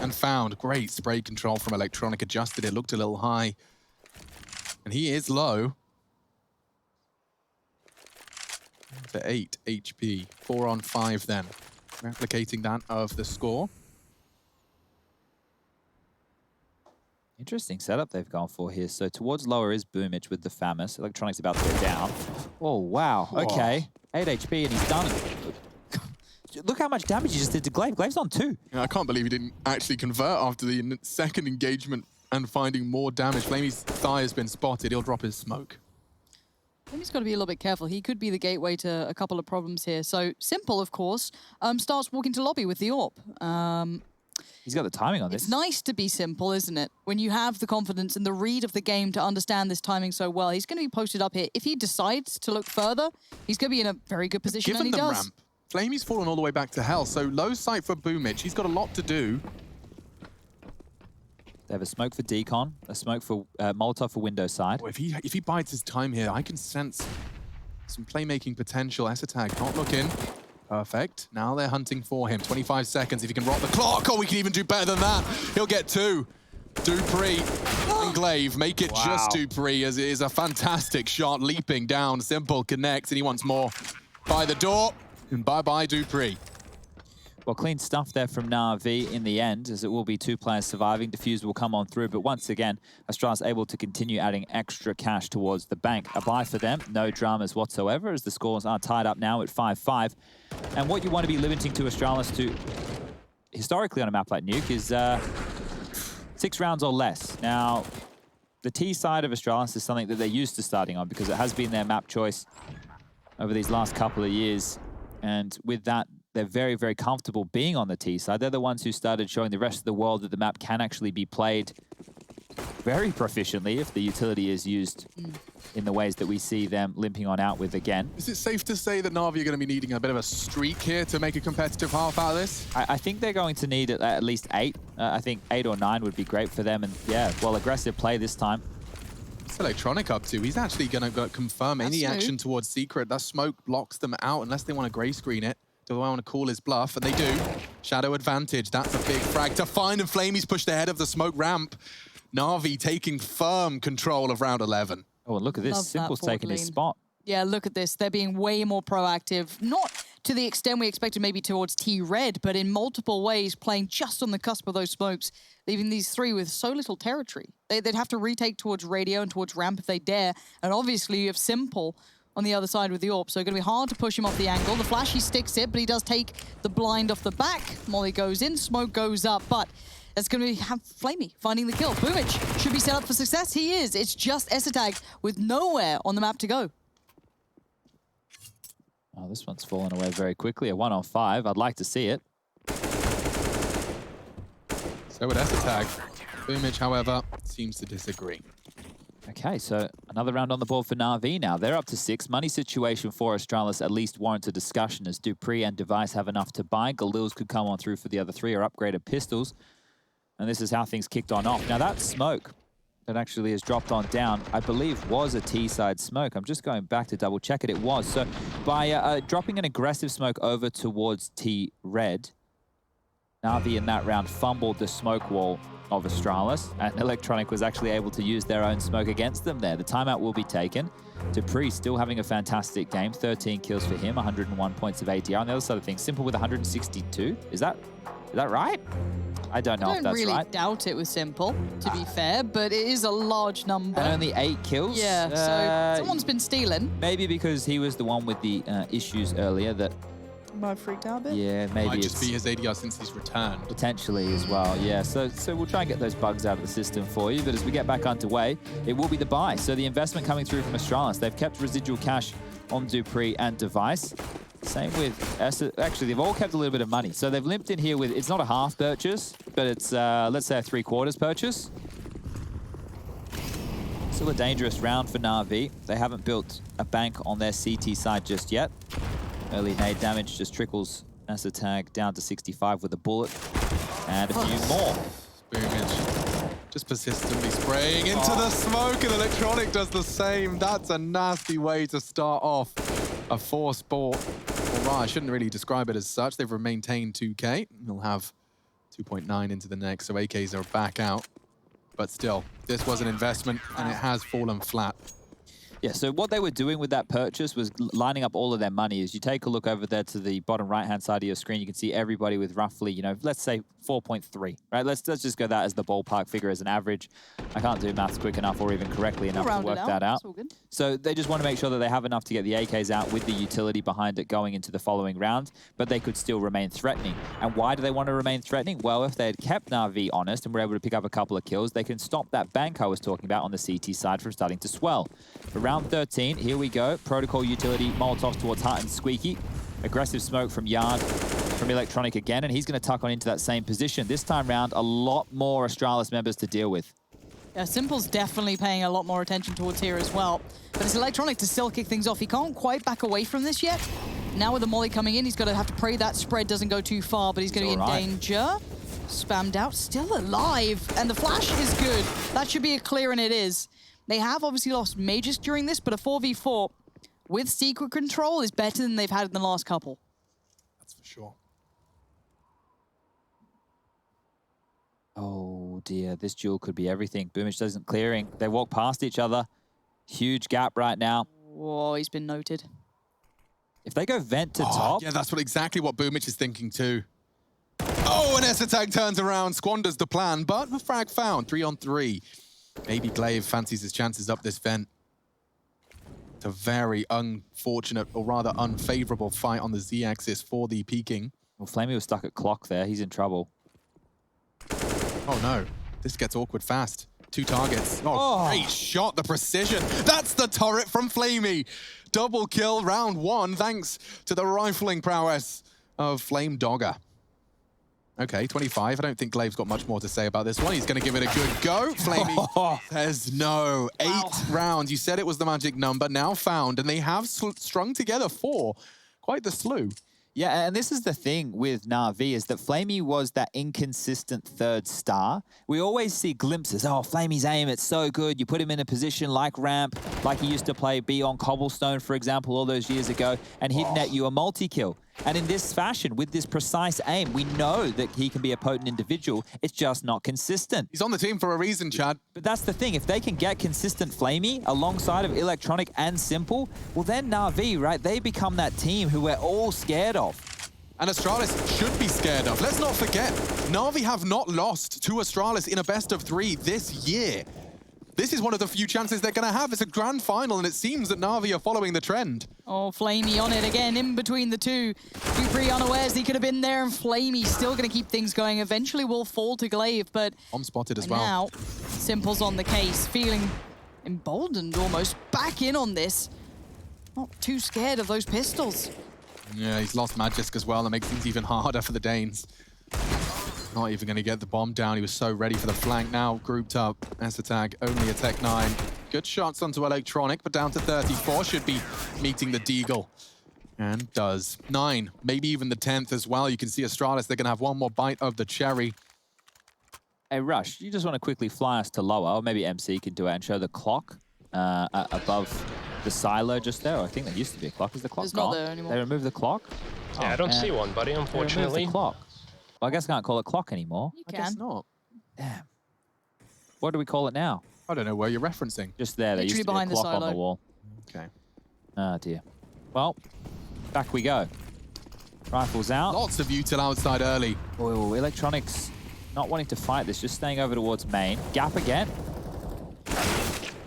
Speaker 1: And found. Great spray control from Electronic. Adjusted it, looked a little high. And he is low. For 8 HP. 4 on 5 then. Replicating that of the score.
Speaker 3: Interesting setup they've gone for here. So towards lower is Boomich with the Famis. Electronic's about to go down. Oh, wow. Okay. 8 HP and he's done it. Look how much damage he just did to Glaive. Glaive's on 2.
Speaker 1: Yeah, I can't believe he didn't actually convert after the second engagement and finding more damage. Flamey's thigh has been spotted. He'll drop his smoke.
Speaker 2: Flamey's got to be a little bit careful. He could be the gateway to a couple of problems here. So Simple, of course, starts walking to lobby with the AWP.
Speaker 3: He's got the timing on this.
Speaker 2: It's nice to be Simple, isn't it? When you have the confidence and the read of the game to understand this timing so well. He's going to be posted up here. If he decides to look further, he's going to be in a very good position, and he does.
Speaker 1: Ramp. Flamey's fallen all the way back to hell, so low sight for Boomich. He's got a lot to do.
Speaker 3: They have a smoke for Decon, a smoke for Molotov for window side.
Speaker 1: Oh, if he bides his time here, I can sense some playmaking potential. Esatag not looking. Perfect. Now they're hunting for him. 25 seconds. If he can rock the clock, oh, we can even do better than that. He'll get 2. Dupree and Glaive make it just Dupree, as it is a fantastic shot. Leaping down. Simple connects, and he wants more. By the door, and bye-bye Dupree.
Speaker 3: Well, clean stuff there from Na'Vi in the end, as it will be 2 players surviving. Diffuse will come on through, but once again, Astralis able to continue adding extra cash towards the bank. A buy for them, no dramas whatsoever, as the scores are tied up now at 5-5. And what you want to be limiting to Astralis to, historically on a map like Nuke, is 6 rounds or less. Now, the T side of Astralis is something that they're used to starting on, because it has been their map choice over these last couple of years. And with that, they're very, very comfortable being on the T side. They're the ones who started showing the rest of the world that the map can actually be played very proficiently if the utility is used in the ways that we see them limping on out with again.
Speaker 1: Is it safe to say that Na'Vi are going to be needing a bit of a streak here to make a competitive half out of this?
Speaker 3: I think they're going to need at least 8. I think 8 or 9 would be great for them. And yeah, well, aggressive play this time.
Speaker 1: What's Electronic up to? He's actually going to confirm any action towards Secret. That smoke blocks them out unless they want to gray screen it. Do I want to call his bluff? And they do. Shadow advantage. That's a big frag to find, and Flamey's pushed ahead of the smoke ramp. Na'Vi taking firm control of round 11.
Speaker 3: Oh, and look at this. Simple's taking his spot.
Speaker 2: Yeah, look at this. They're being way more proactive. Not to the extent we expected maybe towards T-Red, but in multiple ways, playing just on the cusp of those smokes, leaving these 3 with so little territory. They'd have to retake towards radio and towards ramp if they dare. And obviously, you have Simple on the other side with the AWP, so it's going to be hard to push him off the angle. The flash, he sticks it, but he does take the blind off the back. Molly goes in, smoke goes up, but it's going to have Flamey finding the kill. Boomich should be set up for success. He is. It's just Esatag with nowhere on the map to go.
Speaker 3: Oh, this one's fallen away very quickly. A 1-on-5. I'd like to see it.
Speaker 1: So would Esatag. Boomich, however, seems to disagree.
Speaker 3: Okay, so another round on the board for Na'Vi now. They're up to 6. Money situation for Astralis at least warrants a discussion, as Dupree and Device have enough to buy. Galils could come on through for the other 3 or upgraded pistols. And this is how things kicked on off. Now that smoke that actually has dropped on down, I believe was a T-side smoke. I'm just going back to double check it. It was. So by dropping an aggressive smoke over towards T-Red, Na'Vi in that round fumbled the smoke wall of Astralis, and Electronic was actually able to use their own smoke against them there. The timeout will be taken. Dupree still having a fantastic game. 13 kills for him, 101 points of ATR. On the other side of things, Simple with 162. Is that right? I don't know if that's
Speaker 2: really
Speaker 3: right.
Speaker 2: Doubt it was Simple, to be fair, but it is a large number.
Speaker 3: And only 8 kills?
Speaker 2: Yeah, so someone's been stealing.
Speaker 3: Maybe because he was the one with the issues earlier that...
Speaker 2: Might have freaked out a bit.
Speaker 3: Yeah, maybe
Speaker 1: Might just be his ADR since he's returned.
Speaker 3: Potentially as well, yeah. So we'll try and get those bugs out of the system for you. But as we get back underway, it will be the buy. So the investment coming through from Astralis. They've kept residual cash on Dupree and Device. Same with actually, they've all kept a little bit of money. So they've limped in here with, it's not a half purchase, but it's, let's say, a 3/4 purchase. Still a dangerous round for Na'Vi. They haven't built a bank on their CT side just yet. Early nade damage just trickles Esatag down to 65 with a bullet. And a few more.
Speaker 1: Boomich just persistently spraying into the smoke, and Electronic does the same. That's a nasty way to start off a 4-sport. Well, I shouldn't really describe it as such. They've maintained 2K. They'll have 2.9 into the next, so AKs are back out. But still, this was an investment, and it has fallen flat.
Speaker 3: Yeah, so what they were doing with that purchase was lining up all of their money. As you take a look over there to the bottom right-hand side of your screen, you can see everybody with roughly, you know, let's say 4.3, right? Let's just go that as the ballpark figure as an average. I can't do maths quick enough or even correctly enough to work that out. So they just want to make sure that they have enough to get the AKs out with the utility behind it going into the following round, but they could still remain threatening. And why do they want to remain threatening? Well, if they had kept Na'Vi honest and were able to pick up a couple of kills, they can stop that bank I was talking about on the CT side from starting to swell. For round 13, here we go. Protocol utility, Molotovs towards Hut and Squeaky. Aggressive smoke from Yard, from Electronic again, and he's going to tuck on into that same position. This time round, a lot more Astralis members to deal with.
Speaker 2: Yeah, Simple's definitely paying a lot more attention towards here as well. But it's Electronic to still kick things off. He can't quite back away from this yet. Now with the molly coming in, he's going to have to pray that spread doesn't go too far, but he's going to be in danger. Spammed out, still alive, and the flash is good. That should be a clear, and it is. They have obviously lost Magus during this, but a 4v4 with secret control is better than they've had in the last couple.
Speaker 1: That's for sure.
Speaker 3: Oh dear, this duel could be everything. Boomich doesn't clearing. They walk past each other. Huge gap right now.
Speaker 2: Whoa, he's been noted.
Speaker 3: If they go vent to top...
Speaker 1: Yeah, that's exactly what Boomich is thinking too. Oh, and Esatag turns around, squanders the plan, but the frag found, 3-on-3. Maybe Glaive fancies his chances up this vent. It's a very unfortunate, or rather unfavorable fight on the Z-axis for the Peking.
Speaker 3: Well, Flamey was stuck at clock there. He's in trouble.
Speaker 1: Oh no, this gets awkward fast. 2 targets. Oh, great shot, the precision. That's the turret from Flamey. Double kill round 1, thanks to the rifling prowess of Flame Dogger. Okay, 25. I don't think Glaive's got much more to say about this one. He's going to give it a good go. Flamey says no. 8 rounds. You said it was the magic number, now found, and they have strung together 4. Quite the slew.
Speaker 3: Yeah, and this is the thing with Na'Vi, is that Flamey was that inconsistent third star. We always see glimpses. Oh, Flamey's aim, it's so good. You put him in a position like ramp, like he used to play B on Cobblestone, for example, all those years ago, and he'd net you a multi-kill. And in this fashion, with this precise aim, we know that he can be a potent individual. It's just not consistent.
Speaker 1: He's on the team for a reason, Chad.
Speaker 3: But that's the thing. If they can get consistent Flamey alongside of Electronic and Simple, well then Na'Vi, right, they become that team who we're all scared of.
Speaker 1: And Astralis should be scared of. Let's not forget, Na'Vi have not lost to Astralis in a best of 3 this year. This is one of the few chances they're going to have. It's a grand final, and it seems that Na'Vi are following the trend.
Speaker 2: Oh, Flamey on it again, in between the two. dupreeh unawares he could have been there, and Flamey still going to keep things going. Eventually will fall to Glaive, but...
Speaker 1: Bomb spotted as well.
Speaker 2: Now, Simple's on the case, feeling emboldened almost. Back in on this. Not too scared of those pistols.
Speaker 1: Yeah, he's lost Magisk as well. That makes things even harder for the Danes. Not even going to get the bomb down. He was so ready for the flank. Now grouped up. Esatag, only a Tech 9. Good shots onto Electronic, but down to 34. Should be meeting the Deagle. And does. 9, maybe even the 10th as well. You can see Astralis, they're going to have one more bite of the cherry.
Speaker 3: Hey, Rush, you just want to quickly fly us to lower, or maybe MC can do it and show the clock above the silo just there. I think there used to be a clock. Is the clock
Speaker 2: It's
Speaker 3: gone?
Speaker 2: not there anymore.
Speaker 3: They removed the clock?
Speaker 4: Yeah, I don't see one, buddy,
Speaker 3: They removed
Speaker 4: unfortunately.
Speaker 3: the clock. Well, I guess I can't call it clock anymore.
Speaker 2: You
Speaker 1: I guess
Speaker 2: can.
Speaker 1: not.
Speaker 3: Damn. What do we call it now?
Speaker 1: I don't know where you're referencing.
Speaker 3: Just there. There used to be a
Speaker 2: behind the
Speaker 3: clock on the
Speaker 2: silo.
Speaker 3: wall.
Speaker 1: Okay.
Speaker 3: Oh, dear. Well, back we go. Rifles out.
Speaker 1: Lots of util outside early.
Speaker 3: Oh, Electronics not wanting to fight this, just staying over towards main. Gap again.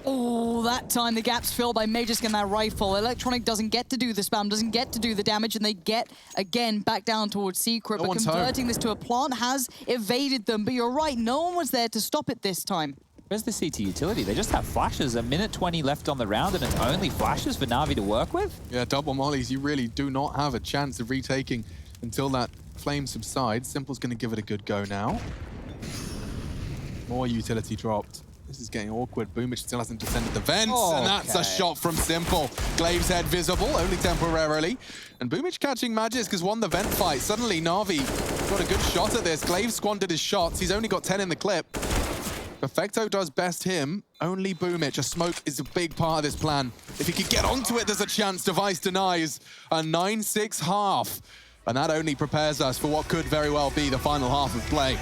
Speaker 2: Oh, that time the gap's filled by Magisk and that rifle. Electronic doesn't get to do the spam, doesn't get to do the damage, and they get, again, back down towards Secret.
Speaker 1: No
Speaker 2: but
Speaker 1: one's
Speaker 2: converting
Speaker 1: home.
Speaker 2: this to a plant has evaded them. But you're right, no one was there to stop it this time.
Speaker 3: Where's the CT utility? They just have flashes. A minute 20 left on the round, and it's only flashes for Na'Vi to work with?
Speaker 1: Yeah, double mollies. You really do not have a chance of retaking until that flame subsides. Simple's going to give it a good go now. More utility dropped. This is getting awkward. Boomich still hasn't descended the vents, and that's a shot from Simple. Glaive's head visible, only temporarily. And Boomich catching Magisk has won the vent fight. Suddenly, Na'Vi got a good shot at this. Glaive squandered his shots. He's only got 10 in the clip. Perfecto does best him. Only Boomich. A smoke is a big part of this plan. If he could get onto it, there's a chance. Device denies a 9-6 half. And that only prepares us for what could very well be the final half of play.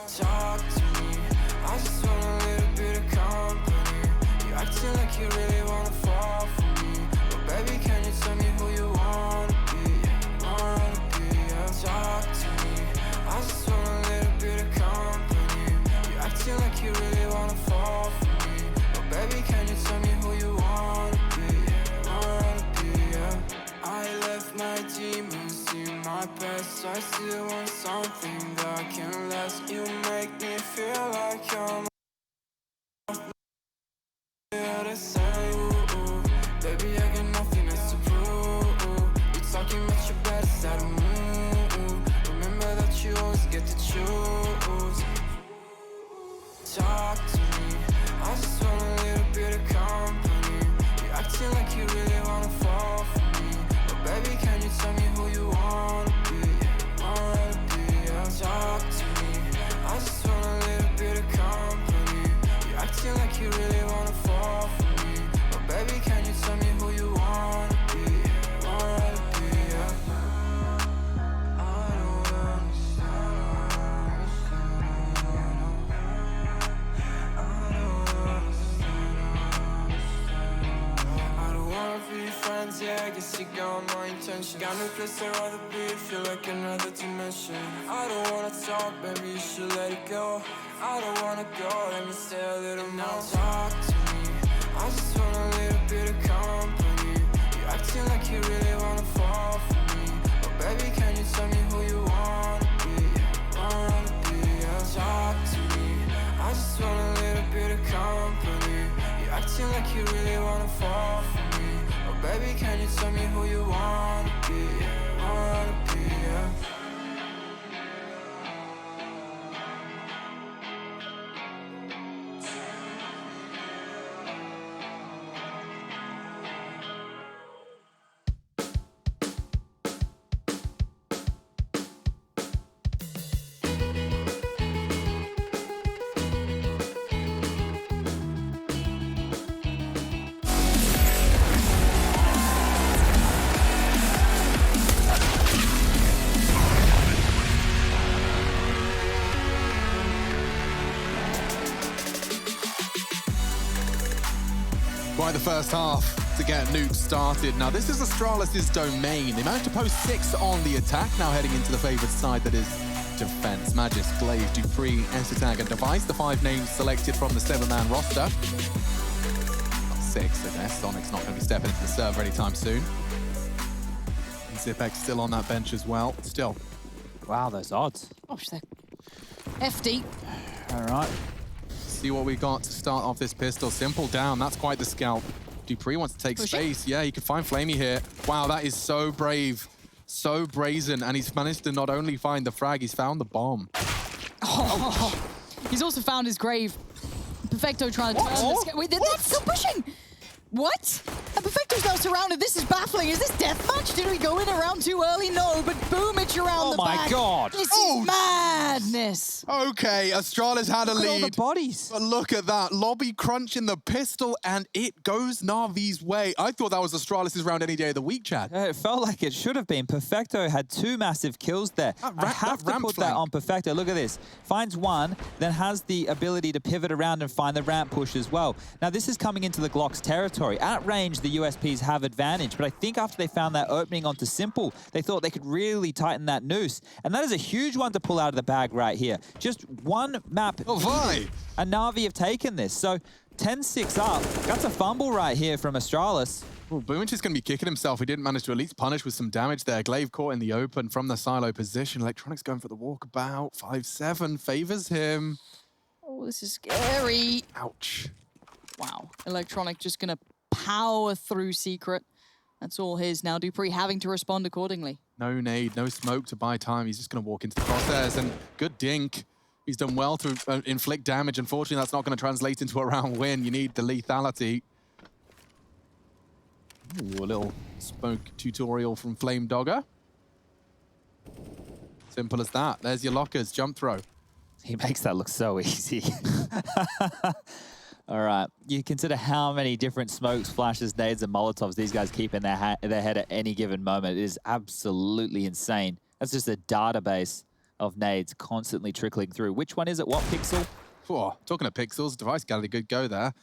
Speaker 5: Talk to me, I just want a little bit of company. You acting like you really wanna fall for me, but baby, can you tell me who you wanna be? Yeah. Talk to me, I just want a little bit of company. You acting like you really wanna fall for me, but baby, can you tell me who you wanna be? Yeah. I left my demons in my past. I still want something that can last. You make me feel like I'm the same. Baby, I got nothing else to prove. You talking about your bad side of me. Remember that you always get to choose. Talk to me, I just want a little bit of company. You acting like you really wanna fall for me, but baby, can you tell me who you wanna be? Yeah. Talk to me, I just want a little bit of company. You acting like you really wanna fall for me, but baby, can you tell me who you wanna be? Yeah. I don't understand. I don't wanna be friends, yeah, I guess you got my intention. Got no place I'd rather be, feel like another dimension. I don't wanna talk, baby, you should let it go. I don't wanna go, let me stay a little more. Talk to me, I just want a little bit of company. You acting like you really wanna fall for me, but baby, can you tell me who you wanna be? Yeah. Talk to me, I just want a little bit of company. You acting like you really wanna fall for me, but baby, can you tell me who you wanna be? Yeah.
Speaker 1: Quite the first half to get Nuke started. Now, this is Astralis' domain. They managed to post 6 on the attack, now heading into the favored side that is defense. Magis, Glaze, Dupree, Entertag, and Device, the 5 names selected from the 7-man roster. Not 6, I guess. Sonic's not going to be stepping into the server anytime soon. And Zipex still on that bench as well. Still.
Speaker 3: Wow, those odds.
Speaker 2: Gosh, they're FD.
Speaker 3: All right.
Speaker 1: See what we got to start off this pistol. Simple down, that's quite the scalp. Dupree wants to take space. Yeah, he could find Flamey here. Wow, that is so brave, so brazen, and he's managed to not only find the frag, he's found the bomb.
Speaker 2: Oh. He's also found his grave. Perfecto trying to turn this. Wait, they're still pushing! What? And Perfecto's now surrounded. This is baffling. Is this deathmatch? Did we go in around too early? No, but boom, it's around the back.
Speaker 3: Oh my god!
Speaker 2: This is madness.
Speaker 1: Okay, Astralis had a
Speaker 3: Look at all the
Speaker 1: lead.
Speaker 3: bodies.
Speaker 1: But look at that. Lobby crunching the pistol, and it goes Na'Vi's way. I thought that was Astralis' round any day of the week, Chad.
Speaker 3: It felt like it should have been. Perfecto had 2 massive kills there. I have to put that on Perfecto. Look at this. Finds one, then has the ability to pivot around and find the ramp push as well. Now, this is coming into the Glock's territory. At range, the USPs have advantage, but I think after they found that opening onto Simple, they thought they could really tighten that noose. And that is a huge one to pull out of the bag right here. Just one map.
Speaker 1: Oh, vai!
Speaker 3: And Na'Vi have taken this. So 10-6 up. That's a fumble right here from Astralis.
Speaker 1: Well, Boomich is going to be kicking himself. He didn't manage to at least punish with some damage there. Glaive caught in the open from the silo position. Electronics going for the walkabout. 5-7 favors him.
Speaker 2: Oh, this is scary.
Speaker 1: Ouch.
Speaker 2: Wow. Electronic just going to power through Secret. That's all his now. Dupree having to respond accordingly.
Speaker 1: No nade, no smoke to buy time. He's just going to walk into the crosshairs, and good dink. He's done well to inflict damage. Unfortunately, that's not going to translate into a round win. You need the lethality. Ooh, a little smoke tutorial from Flame Dogger. Simple as that. There's your lockers. Jump throw.
Speaker 3: He makes that look so easy. All right. You consider how many different smokes, flashes, nades, and Molotovs these guys keep in their head at any given moment. It is absolutely insane. That's just a database of nades constantly trickling through. Which one is it? What pixel?
Speaker 1: Oh, talking of pixels, Device got a good go there.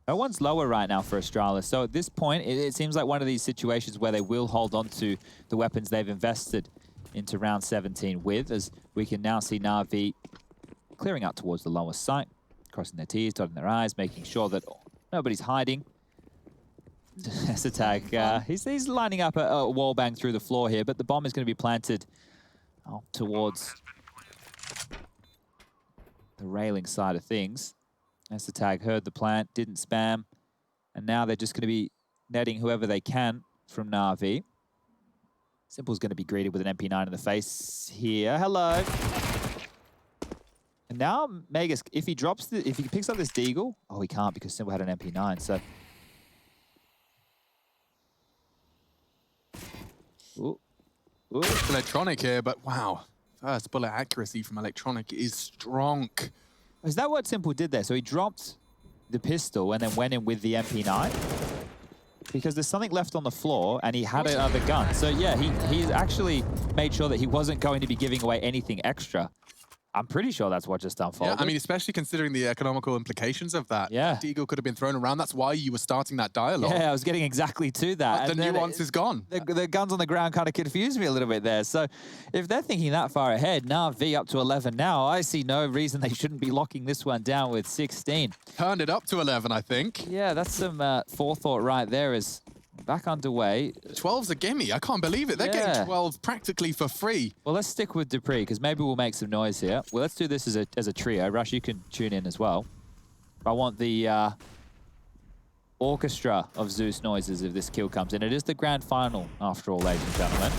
Speaker 3: No one's lower right now for Astralis. So at this point, it seems like one of these situations where they will hold on to the weapons they've invested into round 17 with, as we can now see Na'Vi clearing out towards the lower site, crossing their T's, dotting their I's, making sure that nobody's hiding. Esatag, he's lining up a wall bang through the floor here, but the bomb is going to be planted towards the railing side of things. Esatag heard the plant, didn't spam, and now they're just going to be netting whoever they can from Na'Vi. Simple's going to be greeted with an MP9 in the face here. Hello. And now Magus, if he picks up this Deagle, oh, he can't because Simple had an MP9. So, ooh.
Speaker 1: Electronic here, but wow, first bullet accuracy from Electronic is strong.
Speaker 3: Is that what Simple did there? So he dropped the pistol and then went in with the MP9? Because there's something left on the floor and he had another gun. So yeah, he actually made sure that he wasn't going to be giving away anything extra. I'm pretty sure that's what just unfolded.
Speaker 1: Yeah, I mean, especially considering the economical implications of that.
Speaker 3: Yeah.
Speaker 1: Deagle could have been thrown around. That's why you were starting that dialogue.
Speaker 3: Yeah, I was getting exactly to that.
Speaker 1: But the nuance is gone.
Speaker 3: The guns on the ground kind of confused me a little bit there. So if they're thinking that far ahead, Na'Vi up to 11 now, I see no reason they shouldn't be locking this one down with 16.
Speaker 1: Turned it up to 11, I think.
Speaker 3: Yeah, that's some forethought right there. Is back underway.
Speaker 1: 12's a gimme. I can't believe it. They're getting 12 practically for free.
Speaker 3: Well, let's stick with Dupree, because maybe we'll make some noise here. Well, let's do this as a trio. Rush, you can tune in as well. I want the orchestra of Zeus noises if this kill comes in. It is the grand final, after all, ladies and gentlemen.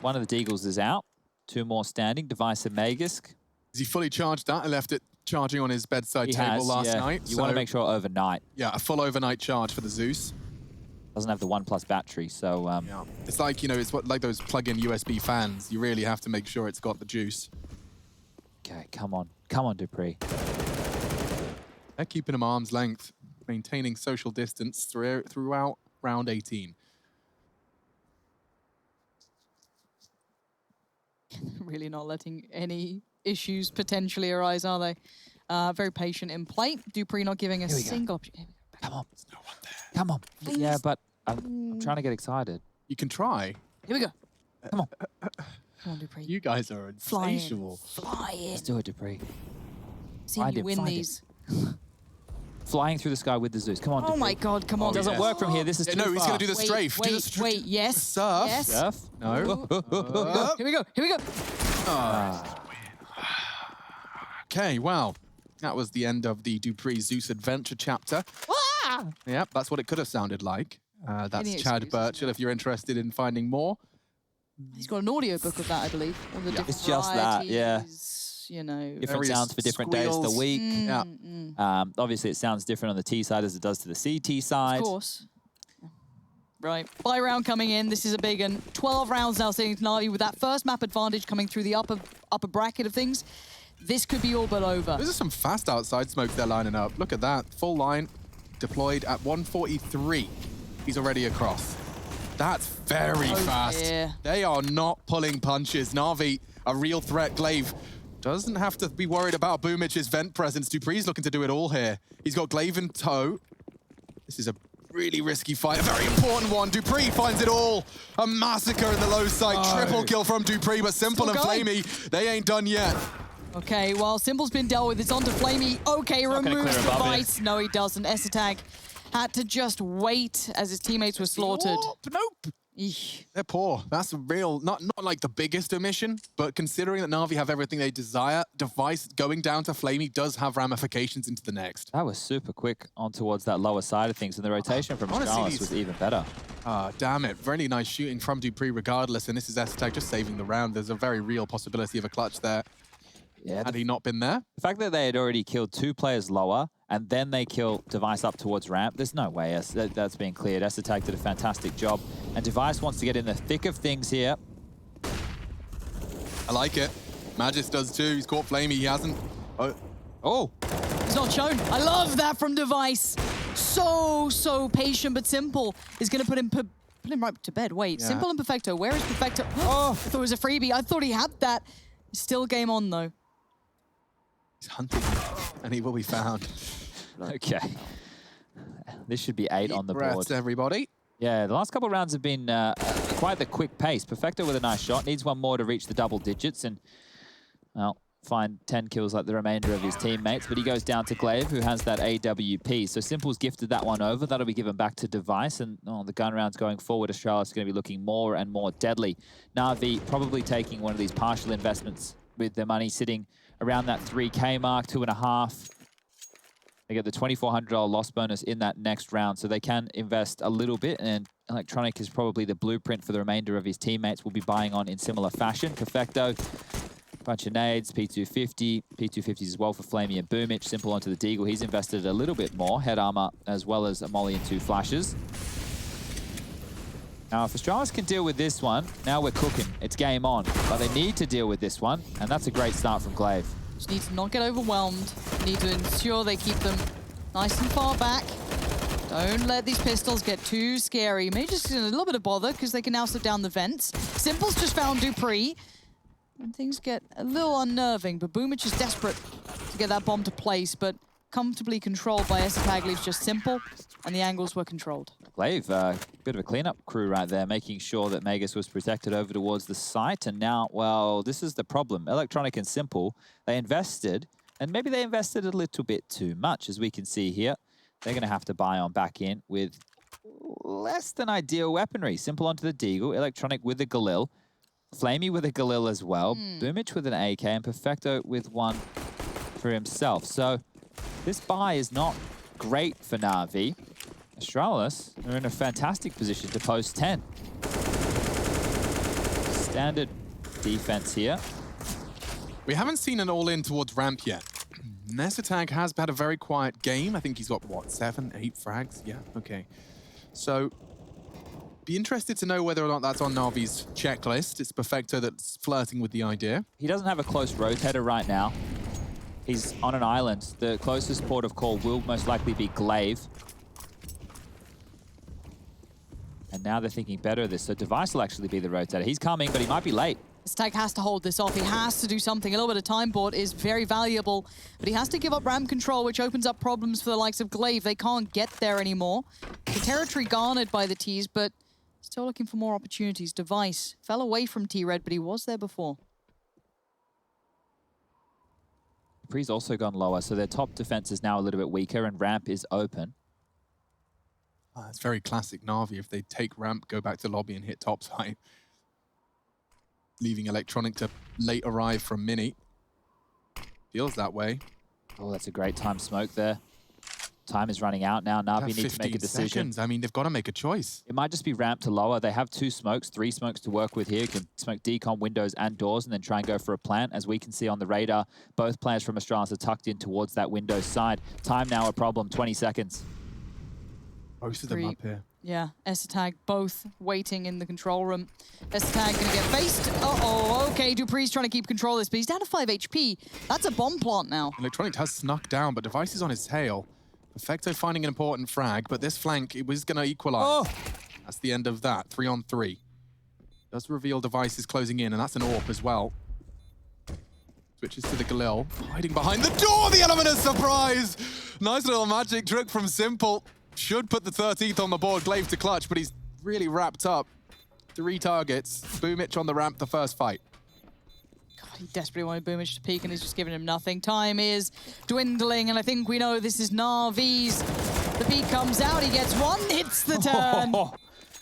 Speaker 3: One of the Deagles is out. Two more standing. Device and Magisk.
Speaker 1: Is he fully charged that? I left it charging on his bedside table last night.
Speaker 3: You want to make sure overnight.
Speaker 1: Yeah, a full overnight charge for the Zeus.
Speaker 3: Doesn't have the 1+ battery, so...
Speaker 1: yeah. It's like, you know, it's like those plug-in USB fans. You really have to make sure it's got the juice.
Speaker 3: Okay, come on. Come on, Dupree.
Speaker 1: They're keeping him arm's length, maintaining social distance throughout round 18.
Speaker 2: Really not letting any issues potentially arise, are they? Very patient in play. Dupree not giving a single option.
Speaker 3: Come on.
Speaker 1: There's no one there.
Speaker 3: Come on.
Speaker 2: Please.
Speaker 3: Yeah, but I'm trying to get excited.
Speaker 1: You can try.
Speaker 2: Here we go.
Speaker 3: Come on.
Speaker 2: Come on, Dupree.
Speaker 1: You guys are insatiable.
Speaker 2: Fly in.
Speaker 3: Let's do it, Dupree.
Speaker 2: See
Speaker 3: Find
Speaker 2: you
Speaker 3: him,
Speaker 2: win
Speaker 3: find
Speaker 2: these.
Speaker 3: Flying through the sky with the Zeus. Come on,
Speaker 2: Oh
Speaker 3: Dupree.
Speaker 2: my God, come on.
Speaker 3: It doesn't work from here. This is too
Speaker 1: No,
Speaker 3: far.
Speaker 1: he's going to do the strafe.
Speaker 2: Wait, yes.
Speaker 1: Surf.
Speaker 2: Yes.
Speaker 3: Surf?
Speaker 1: No.
Speaker 2: Here we go, here we go.
Speaker 1: Okay, well, that was the end of the Dupree Zeus adventure chapter.
Speaker 2: Ah!
Speaker 1: Yep, that's what it could have sounded like. That's
Speaker 2: Any
Speaker 1: Chad
Speaker 2: excuses,
Speaker 1: Burchell if you're interested in finding more.
Speaker 2: He's got an audio book of that, I believe. All the different
Speaker 3: It's just that, yeah.
Speaker 2: varieties, You know.
Speaker 3: Different
Speaker 1: Various
Speaker 3: sounds for different days of the
Speaker 1: squeals.
Speaker 3: week.
Speaker 1: Yeah.
Speaker 3: Obviously, it sounds different on the T side as it does to the CT side.
Speaker 2: Of course. Right, buy round coming in. This is a big one. 12 rounds now sitting to Na'Vi with that first map advantage coming through the upper bracket of things. This could be all but over.
Speaker 1: Those are some fast outside smokes they're lining up. Look at that. Full line deployed at 143. He's already across. That's very fast.
Speaker 2: Yeah.
Speaker 1: They are not pulling punches. Na'Vi, a real threat. Glaive doesn't have to be worried about Boomich's vent presence. Dupree's looking to do it all here. He's got Glaive in tow. This is a really risky fight, a very important one. Dupree finds it all. A massacre in the low side. Triple kill from Dupree, but Simple and Flamey, they ain't done yet.
Speaker 2: Okay, well, Simple's been dealt with. It's on to Flamey. Okay, removes the device. No, he doesn't. Esatag had to just wait as his teammates were slaughtered.
Speaker 1: Oh, nope.
Speaker 2: Eesh.
Speaker 1: They're poor. That's a real, not like the biggest omission, but considering that Na'Vi have everything they desire, device going down to Flamey does have ramifications into the next.
Speaker 3: That was super quick on towards that lower side of things, and the rotation from Astralis was even better.
Speaker 1: Damn it. Really nice shooting from Dupree regardless, and this is Esatag just saving the round. There's a very real possibility of a clutch there.
Speaker 3: Yeah,
Speaker 1: Had he not been there?
Speaker 3: the fact that they had already killed 2 players lower, and then they kill Device up towards ramp, there's no way that's being cleared. Esatag did a fantastic job, and Device wants to get in the thick of things here.
Speaker 1: I like it. Magis does too. He's caught Flamey. He hasn't.
Speaker 3: Oh!
Speaker 2: It's not shown. I love that from Device. So patient but simple is going to put in put him right to bed. Wait,
Speaker 1: Yeah.
Speaker 2: Simple and Perfecto. Where is Perfecto? Oh, I thought it was a freebie. I thought he had that. Still game on, though.
Speaker 1: He's hunting, and he will be found.
Speaker 3: Okay. This should be 8 on the board.
Speaker 1: Breaths, everybody.
Speaker 3: Yeah, the last couple of rounds have been quite the quick pace. Perfecto with a nice shot. Needs one more to reach the double digits and, well, find 10 kills like the remainder of his teammates. But he goes down to Glaive, who has that AWP. So Simple's gifted that one over. That'll be given back to Device. And the gun rounds going forward, Astralis is going to be looking more and more deadly. Na'Vi probably taking one of these partial investments with their money sitting around that 3K mark, 2.5. They get the $2,400 loss bonus in that next round, so they can invest a little bit, and Electronic is probably the blueprint for the remainder of his teammates. Will be buying on in similar fashion. Perfecto, bunch of nades, P250, P250s as well for Flamey and Boomich. Simple onto the Deagle. He's invested a little bit more, head armor as well as a molly and 2 flashes. Now, if Astralis can deal with this one, now we're cooking. It's game on, but they need to deal with this one, and that's a great start from Glaive.
Speaker 2: Just need to not get overwhelmed. Need to ensure they keep them nice and far back. Don't let these pistols get too scary. Maybe just a little bit of bother, because they can now slip down the vents. Simple's just found Dupree. And things get a little unnerving, but Boomich is desperate to get that bomb to place, but comfortably controlled by Esatag leaves just Simple, and the angles were controlled.
Speaker 3: Glaive, bit of a cleanup crew right there, making sure that Magus was protected over towards the site. And now, well, this is the problem. Electronic and Simple, they invested, and maybe they invested a little bit too much, as we can see here. They're going to have to buy on back in with less than ideal weaponry. Simple onto the Deagle, Electronic with the Galil, Flamey with a Galil as well, Boomich with an AK, and Perfecto with one for himself. So this buy is not great for Na'Vi. Astralis are in a fantastic position to post 10. Standard defense here.
Speaker 1: We haven't seen an all-in towards ramp yet. Esatag has had a very quiet game. I think he's got, what, 7, 8 frags? Yeah, okay. So, be interested to know whether or not that's on Na'Vi's checklist. It's Perfecto that's flirting with the idea.
Speaker 3: He doesn't have a close rotator right now. He's on an island. The closest port of call will most likely be Glaive. And now they're thinking better of this. So Device will actually be the rotator. He's coming, but he might be late.
Speaker 2: Esatag has to hold this off. He has to do something. A little bit of time board is very valuable, but he has to give up ramp control, which opens up problems for the likes of Glaive. They can't get there anymore. The territory garnered by the T's, but still looking for more opportunities. Device fell away from T-Red, but he was there before.
Speaker 3: Pre's also gone lower, so their top defense is now a little bit weaker, and ramp is open.
Speaker 1: It's very classic Na'Vi. If they take ramp, go back to lobby and hit top side. Leaving Electronic to late arrive from Mini. Feels that way.
Speaker 3: Oh, that's a great time smoke there. Time is running out now. Na'Vi need to make a decision.
Speaker 1: Seconds. I mean, they've got to make a choice.
Speaker 3: It might just be ramp to lower. They have 2 smokes, 3 smokes to work with here. You can smoke decom, windows, and doors, and then try and go for a plant. As we can see on the radar, both players from Astralis are tucked in towards that windows side. Time now a problem, 20 seconds.
Speaker 1: Both of them up here.
Speaker 2: Yeah, Esatag both waiting in the control room. Esatag gonna get faced. Uh-oh, okay, Dupree's trying to keep control of this, but he's down to 5 HP. That's a bomb plant now.
Speaker 1: Electronic has snuck down, but Device is on his tail. Perfecto finding an important frag, but this flank, it was gonna equalize.
Speaker 3: Oh.
Speaker 1: That's the end of that, 3 on 3. Does reveal Device is closing in, and that's an AWP as well. Switches to the Galil, hiding behind the door, the element of surprise! Nice little magic trick from Simple. Should put the 13th on the board, Glaive to clutch, but he's really wrapped up. 3 targets, Boomich on the ramp, the first fight.
Speaker 2: God, he desperately wanted Boomich to peek, and he's just giving him nothing. Time is dwindling, and I think we know this is Na'Vi's. The peek comes out, he gets one, hits the turn.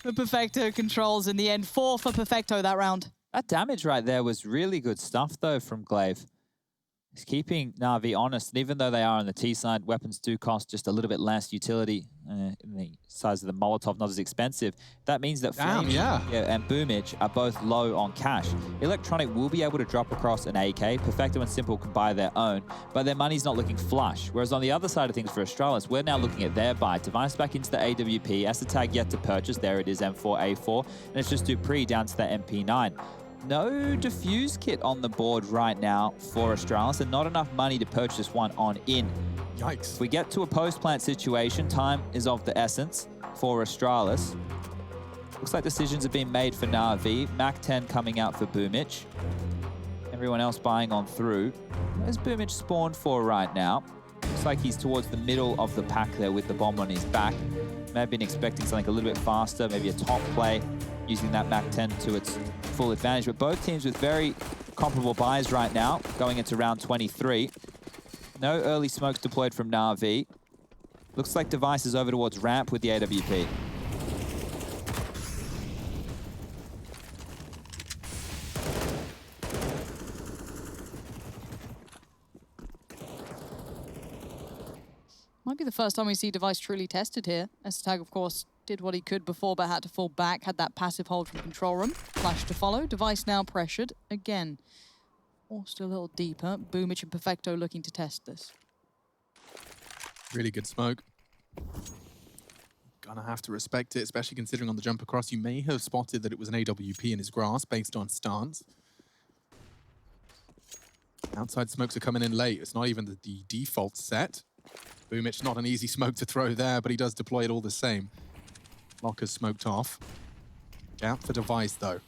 Speaker 2: The Perfecto controls in the end. 4 for Perfecto that round.
Speaker 3: That damage right there was really good stuff, though, from Glaive. He's keeping Na'Vi honest, and even though they are on the T side, weapons do cost just a little bit less utility. In the size of the Molotov, not as expensive. That means that Flame and Boomich are both low on cash. Electronic will be able to drop across an AK. Perfecto and Simple can buy their own, but their money's not looking flush. Whereas on the other side of things for Astralis, we're now looking at their buy. Device back into the AWP. Esatag yet to purchase. There it is, M4A4. And it's just Dupree down to the MP9. No defuse kit on the board right now for Astralis, and not enough money to purchase one on in.
Speaker 1: Yikes.
Speaker 3: If we get to a post-plant situation, time is of the essence for Astralis. Looks like decisions have been made for Na'Vi. Mac 10 coming out for Boomich. Everyone else buying on through. Where's Boomich spawned for right now? Looks like he's towards the middle of the pack there with the bomb on his back. May have been expecting something a little bit faster, maybe a top play, using that Mac 10 to its full advantage. But both teams with very comparable buys right now, going into round 23. No early smokes deployed from Na'Vi. Looks like Device is over towards ramp with the AWP.
Speaker 2: Might be the first time we see Device truly tested here. Tag, of course, did what he could before, but had to fall back, had that passive hold from control room. Flash to follow. Device now pressured again. Forced a little deeper. Boomich and Perfecto looking to test this.
Speaker 1: Really good smoke. Gonna have to respect it, especially considering on the jump across, you may have spotted that it was an AWP in his grasp based on stance. Outside smokes are coming in late. It's not even the default set. Boomich, not an easy smoke to throw there, but he does deploy it all the same. Locker's smoked off. Gap for Device, though.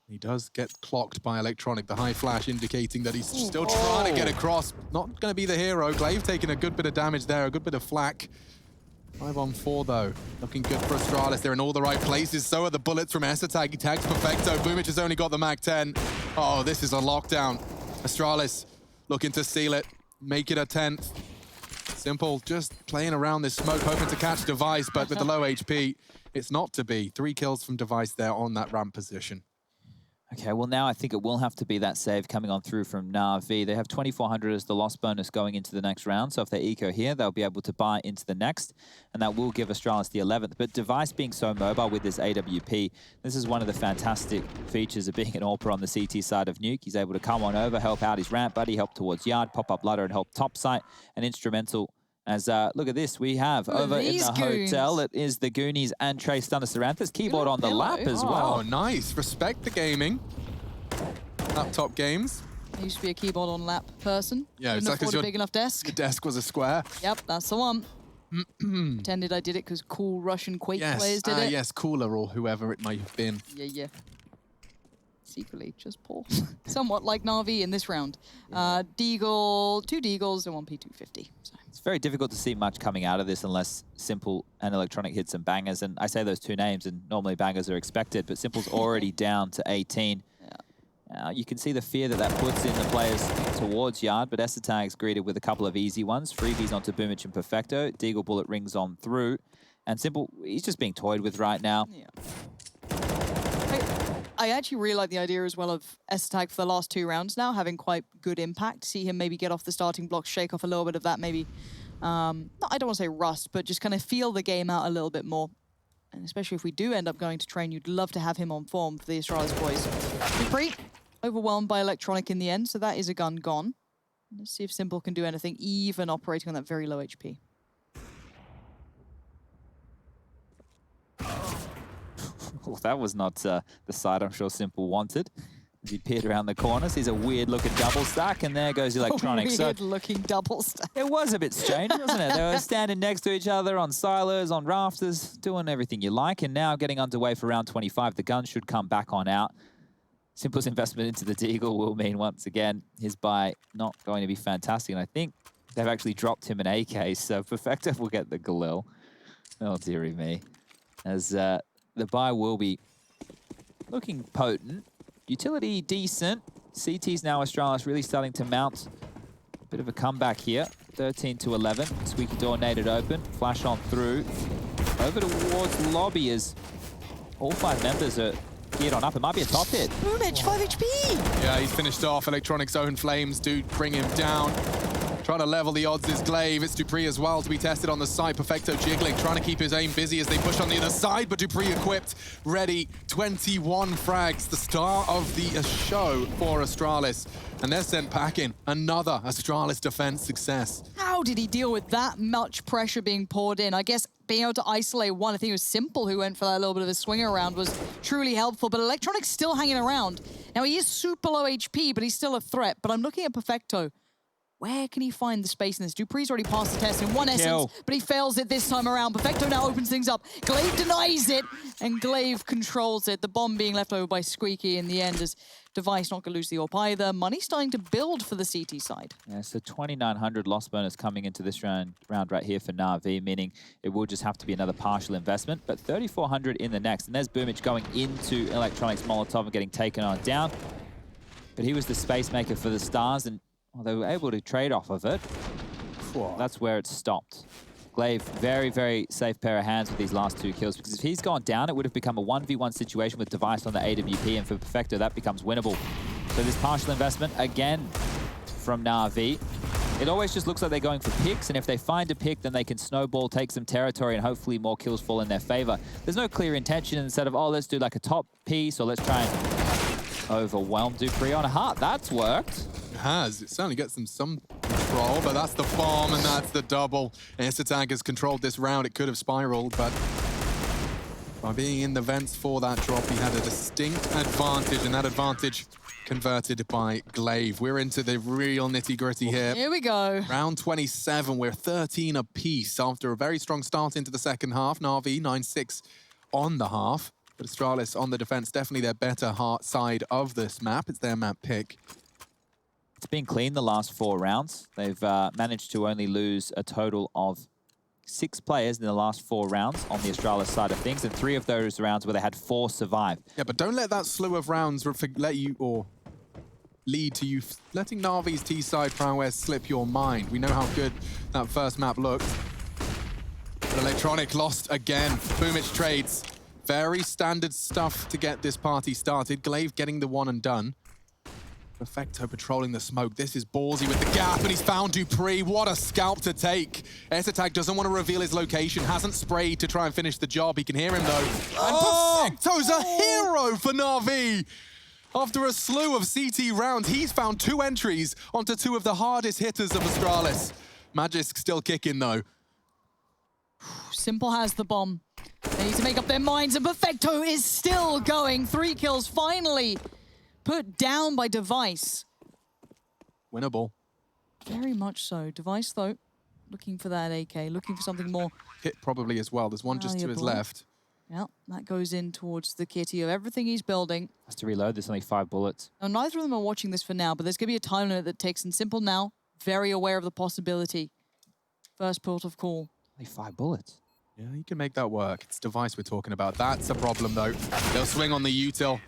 Speaker 1: He does get clocked by Electronic, the high flash indicating that he's still trying to get across. Not going to be the hero. Glaive taking a good bit of damage there, a good bit of flak. 5 on 4, though. Looking good for Astralis. They're in all the right places. So are the bullets from Tag. He tags Perfecto. Boomich has only got the Mac 10. Oh, this is a lockdown. Astralis looking to seal it. Make it a 10th. Simple, just playing around this smoke, hoping to catch Device, but with the low HP, it's not to be. 3 kills from Device there on that ramp position.
Speaker 3: Okay, well now I think it will have to be that save coming on through from Na'Vi. They have 2,400 as the loss bonus going into the next round, so if they eco here, they'll be able to buy into the next, and that will give Astralis the 11th. But Device being so mobile with this AWP, this is one of the fantastic features of being an AWPer on the CT side of Nuke. He's able to come on over, help out his ramp buddy, help towards yard, pop up ladder, and help top site, and instrumental. As, look at this, we have over in the hotel, it is the Goonies and Trey Stunner Saranthus. Keyboard on the lap as well.
Speaker 1: Oh, nice. Respect the gaming. Laptop games.
Speaker 2: I used to be a keyboard on lap person.
Speaker 1: Yeah,
Speaker 2: couldn't afford a big enough desk.
Speaker 1: The desk was a square.
Speaker 2: Yep, that's the one. Pretended I did it because cool Russian Quake players did it.
Speaker 1: Yes, Cooler or whoever it may have been.
Speaker 2: Yeah. Secretly, just poor. Somewhat like Na'Vi in this round. Deagle, 2 Deagles and 1 P250. So.
Speaker 3: It's very difficult to see much coming out of this unless Simple and Electronic hit some bangers. And I say those 2 names, and normally bangers are expected, but Simple's already down to 18. Yeah. You can see the fear that puts in the players towards yard, but Tag's greeted with a couple of easy ones. Freebies onto Boomich and Perfecto. Deagle bullet rings on through. And Simple, he's just being toyed with right now.
Speaker 2: Yeah. I actually really like the idea as well of Tag for the last 2 rounds now, having quite good impact. See him maybe get off the starting blocks, shake off a little bit of that maybe, I don't want to say rust, but just kind of feel the game out a little bit more. And especially if we do end up going to train, you'd love to have him on form for the Astralis boys. Dupree, overwhelmed by Electronic in the end, so that is a gun gone. Let's see if Simple can do anything, even operating on that very low HP.
Speaker 3: Well, that was not the side I'm sure Simple wanted. As he peered around the corner, sees a weird-looking double stack, and there goes Electronic.
Speaker 2: Weird-looking double stack.
Speaker 3: It was a bit strange, wasn't it? They were standing next to each other on silos, on rafters, doing everything you like, and now getting underway for round 25. The gun should come back on out. Simple's investment into the Deagle will mean, once again, his buy not going to be fantastic, and I think they've actually dropped him an AK, so Perfecto will get the Galil. Oh, dearie me. As the buy will be looking potent. Utility decent. CT's now Astralis really starting to mount a bit of a comeback here. 13 to 11. Squeaky door naded open. Flash on through. Over towards lobby as all 5 members are geared on up. It might be a top hit.
Speaker 2: Boomich, 5 HP!
Speaker 1: Yeah, he's finished off. Electronic's own flames do bring him down. Trying to level the odds is Glaive. It's Dupree as well to be tested on the side. Perfecto jiggling, trying to keep his aim busy as they push on the other side, but Dupree equipped, ready. 21 frags, the star of the show for Astralis. And they're sent packing. Another Astralis defense success.
Speaker 2: How did he deal with that much pressure being poured in? I guess being able to isolate one, I think it was Simple who went for that little bit of a swinger around, was truly helpful, but Electronic's still hanging around. Now he is super low HP, but he's still a threat, but I'm looking at Perfecto. Where can he find the space in this? Dupree's already passed the test in one
Speaker 3: Kill.
Speaker 2: essence, but he fails it this time around. Perfecto now opens things up. Glaive denies it, and Glaive controls it. The bomb being left over by Squeaky in the end as Device not going to lose the AWP either. Money starting to build for the CT side.
Speaker 3: Yeah, so 2,900 loss bonus coming into this round right here for Na'Vi, meaning it will just have to be another partial investment, but 3,400 in the next. And there's Boomich going into Electronics Molotov and getting taken on down. But he was the space maker for the Stars, and they were able to trade off of it. That's where it stopped. Glaive, very, very safe pair of hands with these last 2 kills, because if he's gone down, it would have become a 1v1 situation with Device on the AWP, and for Perfecto, that becomes winnable. So this partial investment, again, from Na'Vi. It always just looks like they're going for picks, and if they find a pick, then they can snowball, take some territory, and hopefully more kills fall in their favor. There's no clear intention instead of, oh, let's do like a top piece, or let's try and overwhelm Dupree on a heart. That's worked.
Speaker 1: It has. It certainly gets them some control, but that's the bomb and that's the double. Attack has controlled this round. It could have spiraled, but by being in the vents for that drop, he had a distinct advantage, and that advantage converted by Glaive. We're into the real nitty-gritty here.
Speaker 2: Here we go.
Speaker 1: Round 27, we're 13 apiece after a very strong start into the second half. Na'Vi 9-6 on the half, but Astralis on the defense, definitely their better heart side of this map. It's their map pick.
Speaker 3: It's been clean the last 4 rounds. They've managed to only lose a total of 6 players in the last 4 rounds on the Astralis side of things, and 3 of those rounds where they had 4 survive.
Speaker 1: Yeah, but don't let that slew of rounds let you, or lead to you letting Na'Vi's T-side prowess slip your mind. We know how good that first map looked. But Electronic lost again. Boomich trades. Very standard stuff to get this party started. Glaive getting the one and done. Perfecto patrolling the smoke. This is ballsy with the gap, and he's found Dupree. What a scalp to take. Attack doesn't want to reveal his location, hasn't sprayed to try and finish the job. He can hear him, though. And Perfecto's a hero for Na'Vi. After a slew of CT rounds, he's found 2 entries onto 2 of the hardest hitters of Astralis. Magisk still kicking, though.
Speaker 2: Simple has the bomb. They need to make up their minds, and Perfecto is still going. 3 kills finally put down by Device.
Speaker 1: Winnable.
Speaker 2: Very much so. Device, though, looking for that AK, looking for something more.
Speaker 1: Hit probably as well. There's one just to his left.
Speaker 2: Yeah, that goes in towards the kitty of everything he's building.
Speaker 3: Has to reload. There's only 5 bullets.
Speaker 2: Now, neither of them are watching this for now, but there's going to be a time limit that takes in. Simple now, very aware of the possibility. First port of call.
Speaker 3: Only 5 bullets.
Speaker 1: Yeah, you can make that work. It's Device we're talking about. That's a problem, though. They'll swing on the util,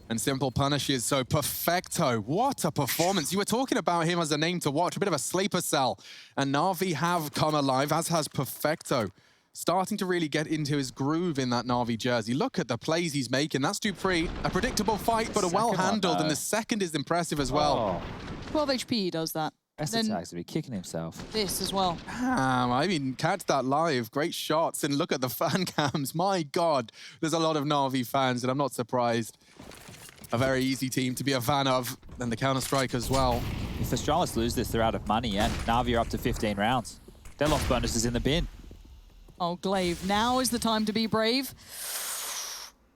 Speaker 1: and Simple punishes. So Perfecto, what a performance. You were talking about him as a name to watch, a bit of a sleeper cell. And Na'Vi have come alive, as has Perfecto. Starting to really get into his groove in that Na'Vi jersey. Look at the plays he's making. That's Dupree. A predictable fight, but a well-handled, and the second is impressive as well.
Speaker 2: 12 HP he does that.
Speaker 3: Attack's to be kicking himself.
Speaker 2: This as well.
Speaker 1: I mean, catch that live. Great shots. And look at the fan cams. My God, there's a lot of Na'Vi fans, and I'm not surprised. A very easy team to be a fan of. And the Counter-Strike as well.
Speaker 3: If Astralis lose this, they're out of money, and Na'Vi are up to 15 rounds. Their loss bonus is in the bin.
Speaker 2: Oh, Glaive, now is the time to be brave.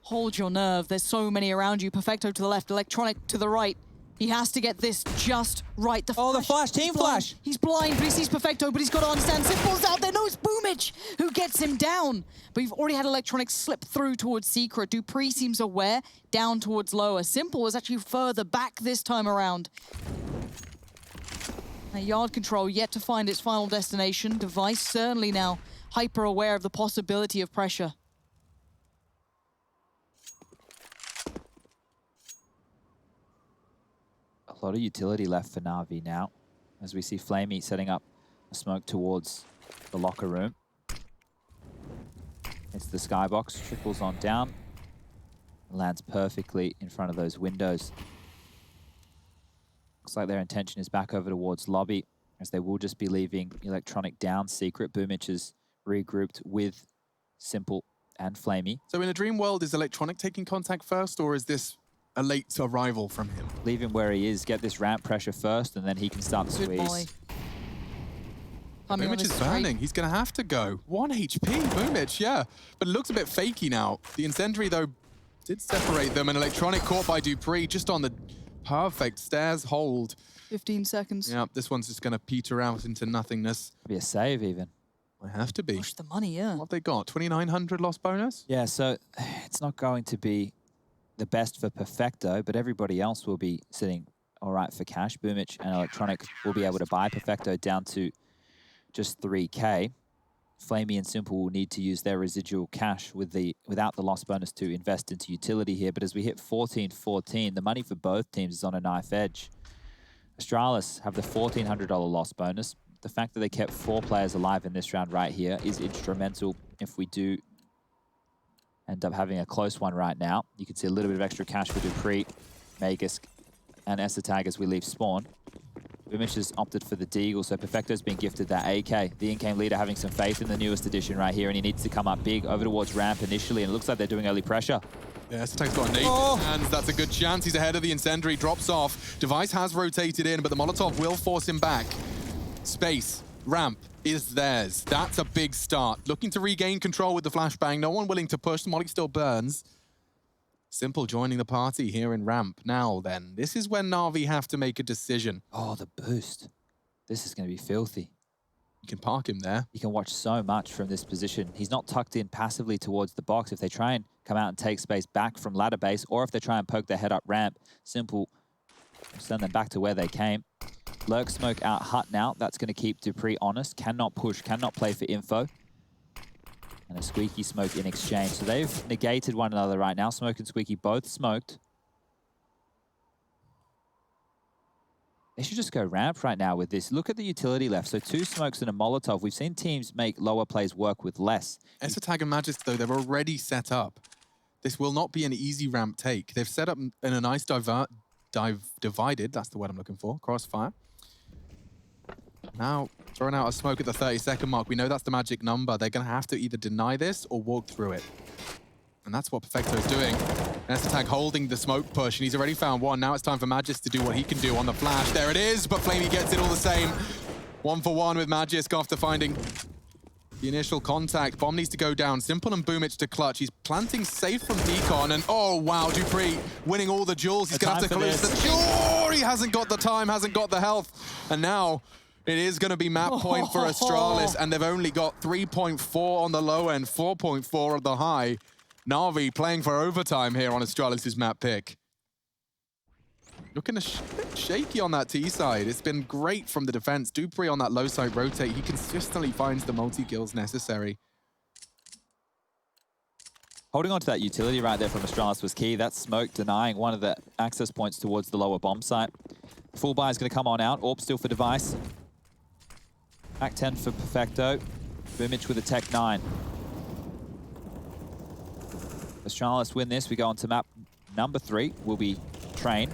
Speaker 2: Hold your nerve. There's so many around you. Perfecto to the left, Electronic to the right. He has to get this just right. The
Speaker 3: flash, team flash.
Speaker 2: He's blind, but he sees Perfecto, but he's got to understand. Simple's out there. No, it's Boomich who gets him down. But you've already had Electronic slip through towards Secret. Dupree seems aware, down towards lower. Simple is actually further back this time around. Now, yard control yet to find its final destination. Device certainly now hyper aware of the possibility of pressure.
Speaker 3: A lot of utility left for Na'Vi now, as we see Flamey setting up a smoke towards the locker room. It's the skybox, triples on down, lands perfectly in front of those windows. Looks like their intention is back over towards lobby, as they will just be leaving Electronic down. Secret. Boomich is regrouped with Simple and Flamey.
Speaker 1: So in a dream world, is Electronic taking contact first, or is this a late arrival from him?
Speaker 3: Leave him where he is, get this ramp pressure first, and then he can start the squeeze.
Speaker 1: Boomich is burning. He's going to have to go. 1 HP, Boomich, yeah. But it looks a bit fakey now. The incendiary, though, did separate them, and Electronic caught by Dupree just on the perfect stairs hold.
Speaker 2: 15 seconds.
Speaker 1: Yeah, this one's just going to peter out into nothingness.
Speaker 3: Be a save even.
Speaker 1: I have to be.
Speaker 2: Push the money, yeah.
Speaker 1: What have they got? 2,900 loss bonus?
Speaker 3: Yeah, so it's not going to be the best for Perfecto, but everybody else will be sitting all right for cash. Boomich and Electronic will be able to buy Perfecto down to just 3K. Flamey and Simple will need to use their residual cash without the loss bonus to invest into utility here. But as we hit 14-14, the money for both teams is on a knife edge. Astralis have the $1,400 loss bonus. The fact that they kept 4 players alive in this round right here is instrumental if we do end up having a close one right now. You can see a little bit of extra cash for Dupree, Magus, and Esatag as we leave spawn. Boomich has opted for the Deagle, so Perfecto's been gifted that AK. The in-game leader having some faith in the newest edition right here, and he needs to come up big over towards ramp initially, and it looks like they're doing early pressure.
Speaker 1: Yeah, Esatag's got a nade in his hands. That's a good chance. He's ahead of the incendiary, drops off. Device has rotated in, but the Molotov will force him back. Space, ramp is theirs. That's a big start. Looking to regain control with the flashbang. No one willing to push. The Molly still burns. Simple joining the party here in ramp. Now then, this is when Na'Vi have to make a decision.
Speaker 3: Oh, the boost. This is going to be filthy.
Speaker 1: You can park him there.
Speaker 3: You can watch so much from this position. He's not tucked in passively towards the box. If they try and come out and take space back from ladder base, or if they try and poke their head up ramp, Simple will send them back to where they came. Lurk smoke out hut now. That's going to keep Dupree honest. Cannot push, cannot play for info. And a Squeaky smoke in exchange. So they've negated one another right now. Smoke and Squeaky both smoked. They should just go ramp right now with this. Look at the utility left. So 2 smokes and a Molotov. We've seen teams make lower plays work with less.
Speaker 1: Esatag and Magis, though, they're already set up. This will not be an easy ramp take. They've set up in a nice divided, that's the word I'm looking for, crossfire. Now, throwing out a smoke at the 30-second mark. We know that's the magic number. They're going to have to either deny this or walk through it. And that's what Perfecto is doing. Esatag holding the smoke push, and he's already found one. Now it's time for Magis to do what he can do on the flash. There it is, but Flamey gets it all the same. 1 for 1 with Magis after finding the initial contact. Bomb needs to go down. Simple and Boomich to clutch. He's planting safe from Decon, and oh wow, Dupree winning all the jewels. He's going to have to close the jewel. He hasn't got the time, hasn't got the health. And now it is going to be map point for Astralis, and they've only got 3.4 on the low end, 4.4 on the high. Na'Vi playing for overtime here on Astralis' map pick. Looking a bit shaky on that T side. It's been great from the defense. Dupree on that low side rotate. He consistently finds the multi-kills necessary.
Speaker 3: Holding on to that utility right there from Astralis was key. That smoke denying one of the access points towards the lower bomb site. Full buy is going to come on out. Orb still for Device. Back 10 for Perfecto. Boomich with a Tech 9. Astralis win this. We go on to map number 3. Will be Train.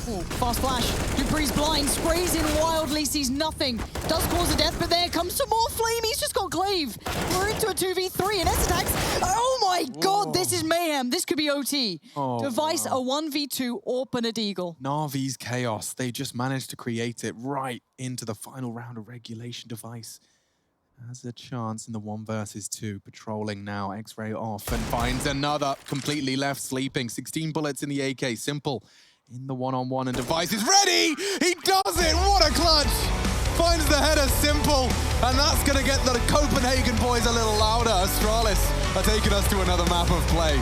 Speaker 2: Ooh, fast flash. Dupree's blind, sprays in wildly, sees nothing. Does cause a death, but there comes some more flame. He's just got Glaive. We're into a 2v3, and Esatag. Oh my god, this is mayhem. This could be OT. Device a 1v2 AWP and a Deagle.
Speaker 1: Na'Vi's chaos. They just managed to create it right into the final round of regulation. Device has a chance in the 1 versus 2. Patrolling now, X-ray off, and finds another completely left sleeping. 16 bullets in the AK. Simple in the one-on-one, and Device is ready! He does it! What a clutch! Finds the header, Simple, and that's gonna get the Copenhagen boys a little louder. Astralis are taking us to another map of play.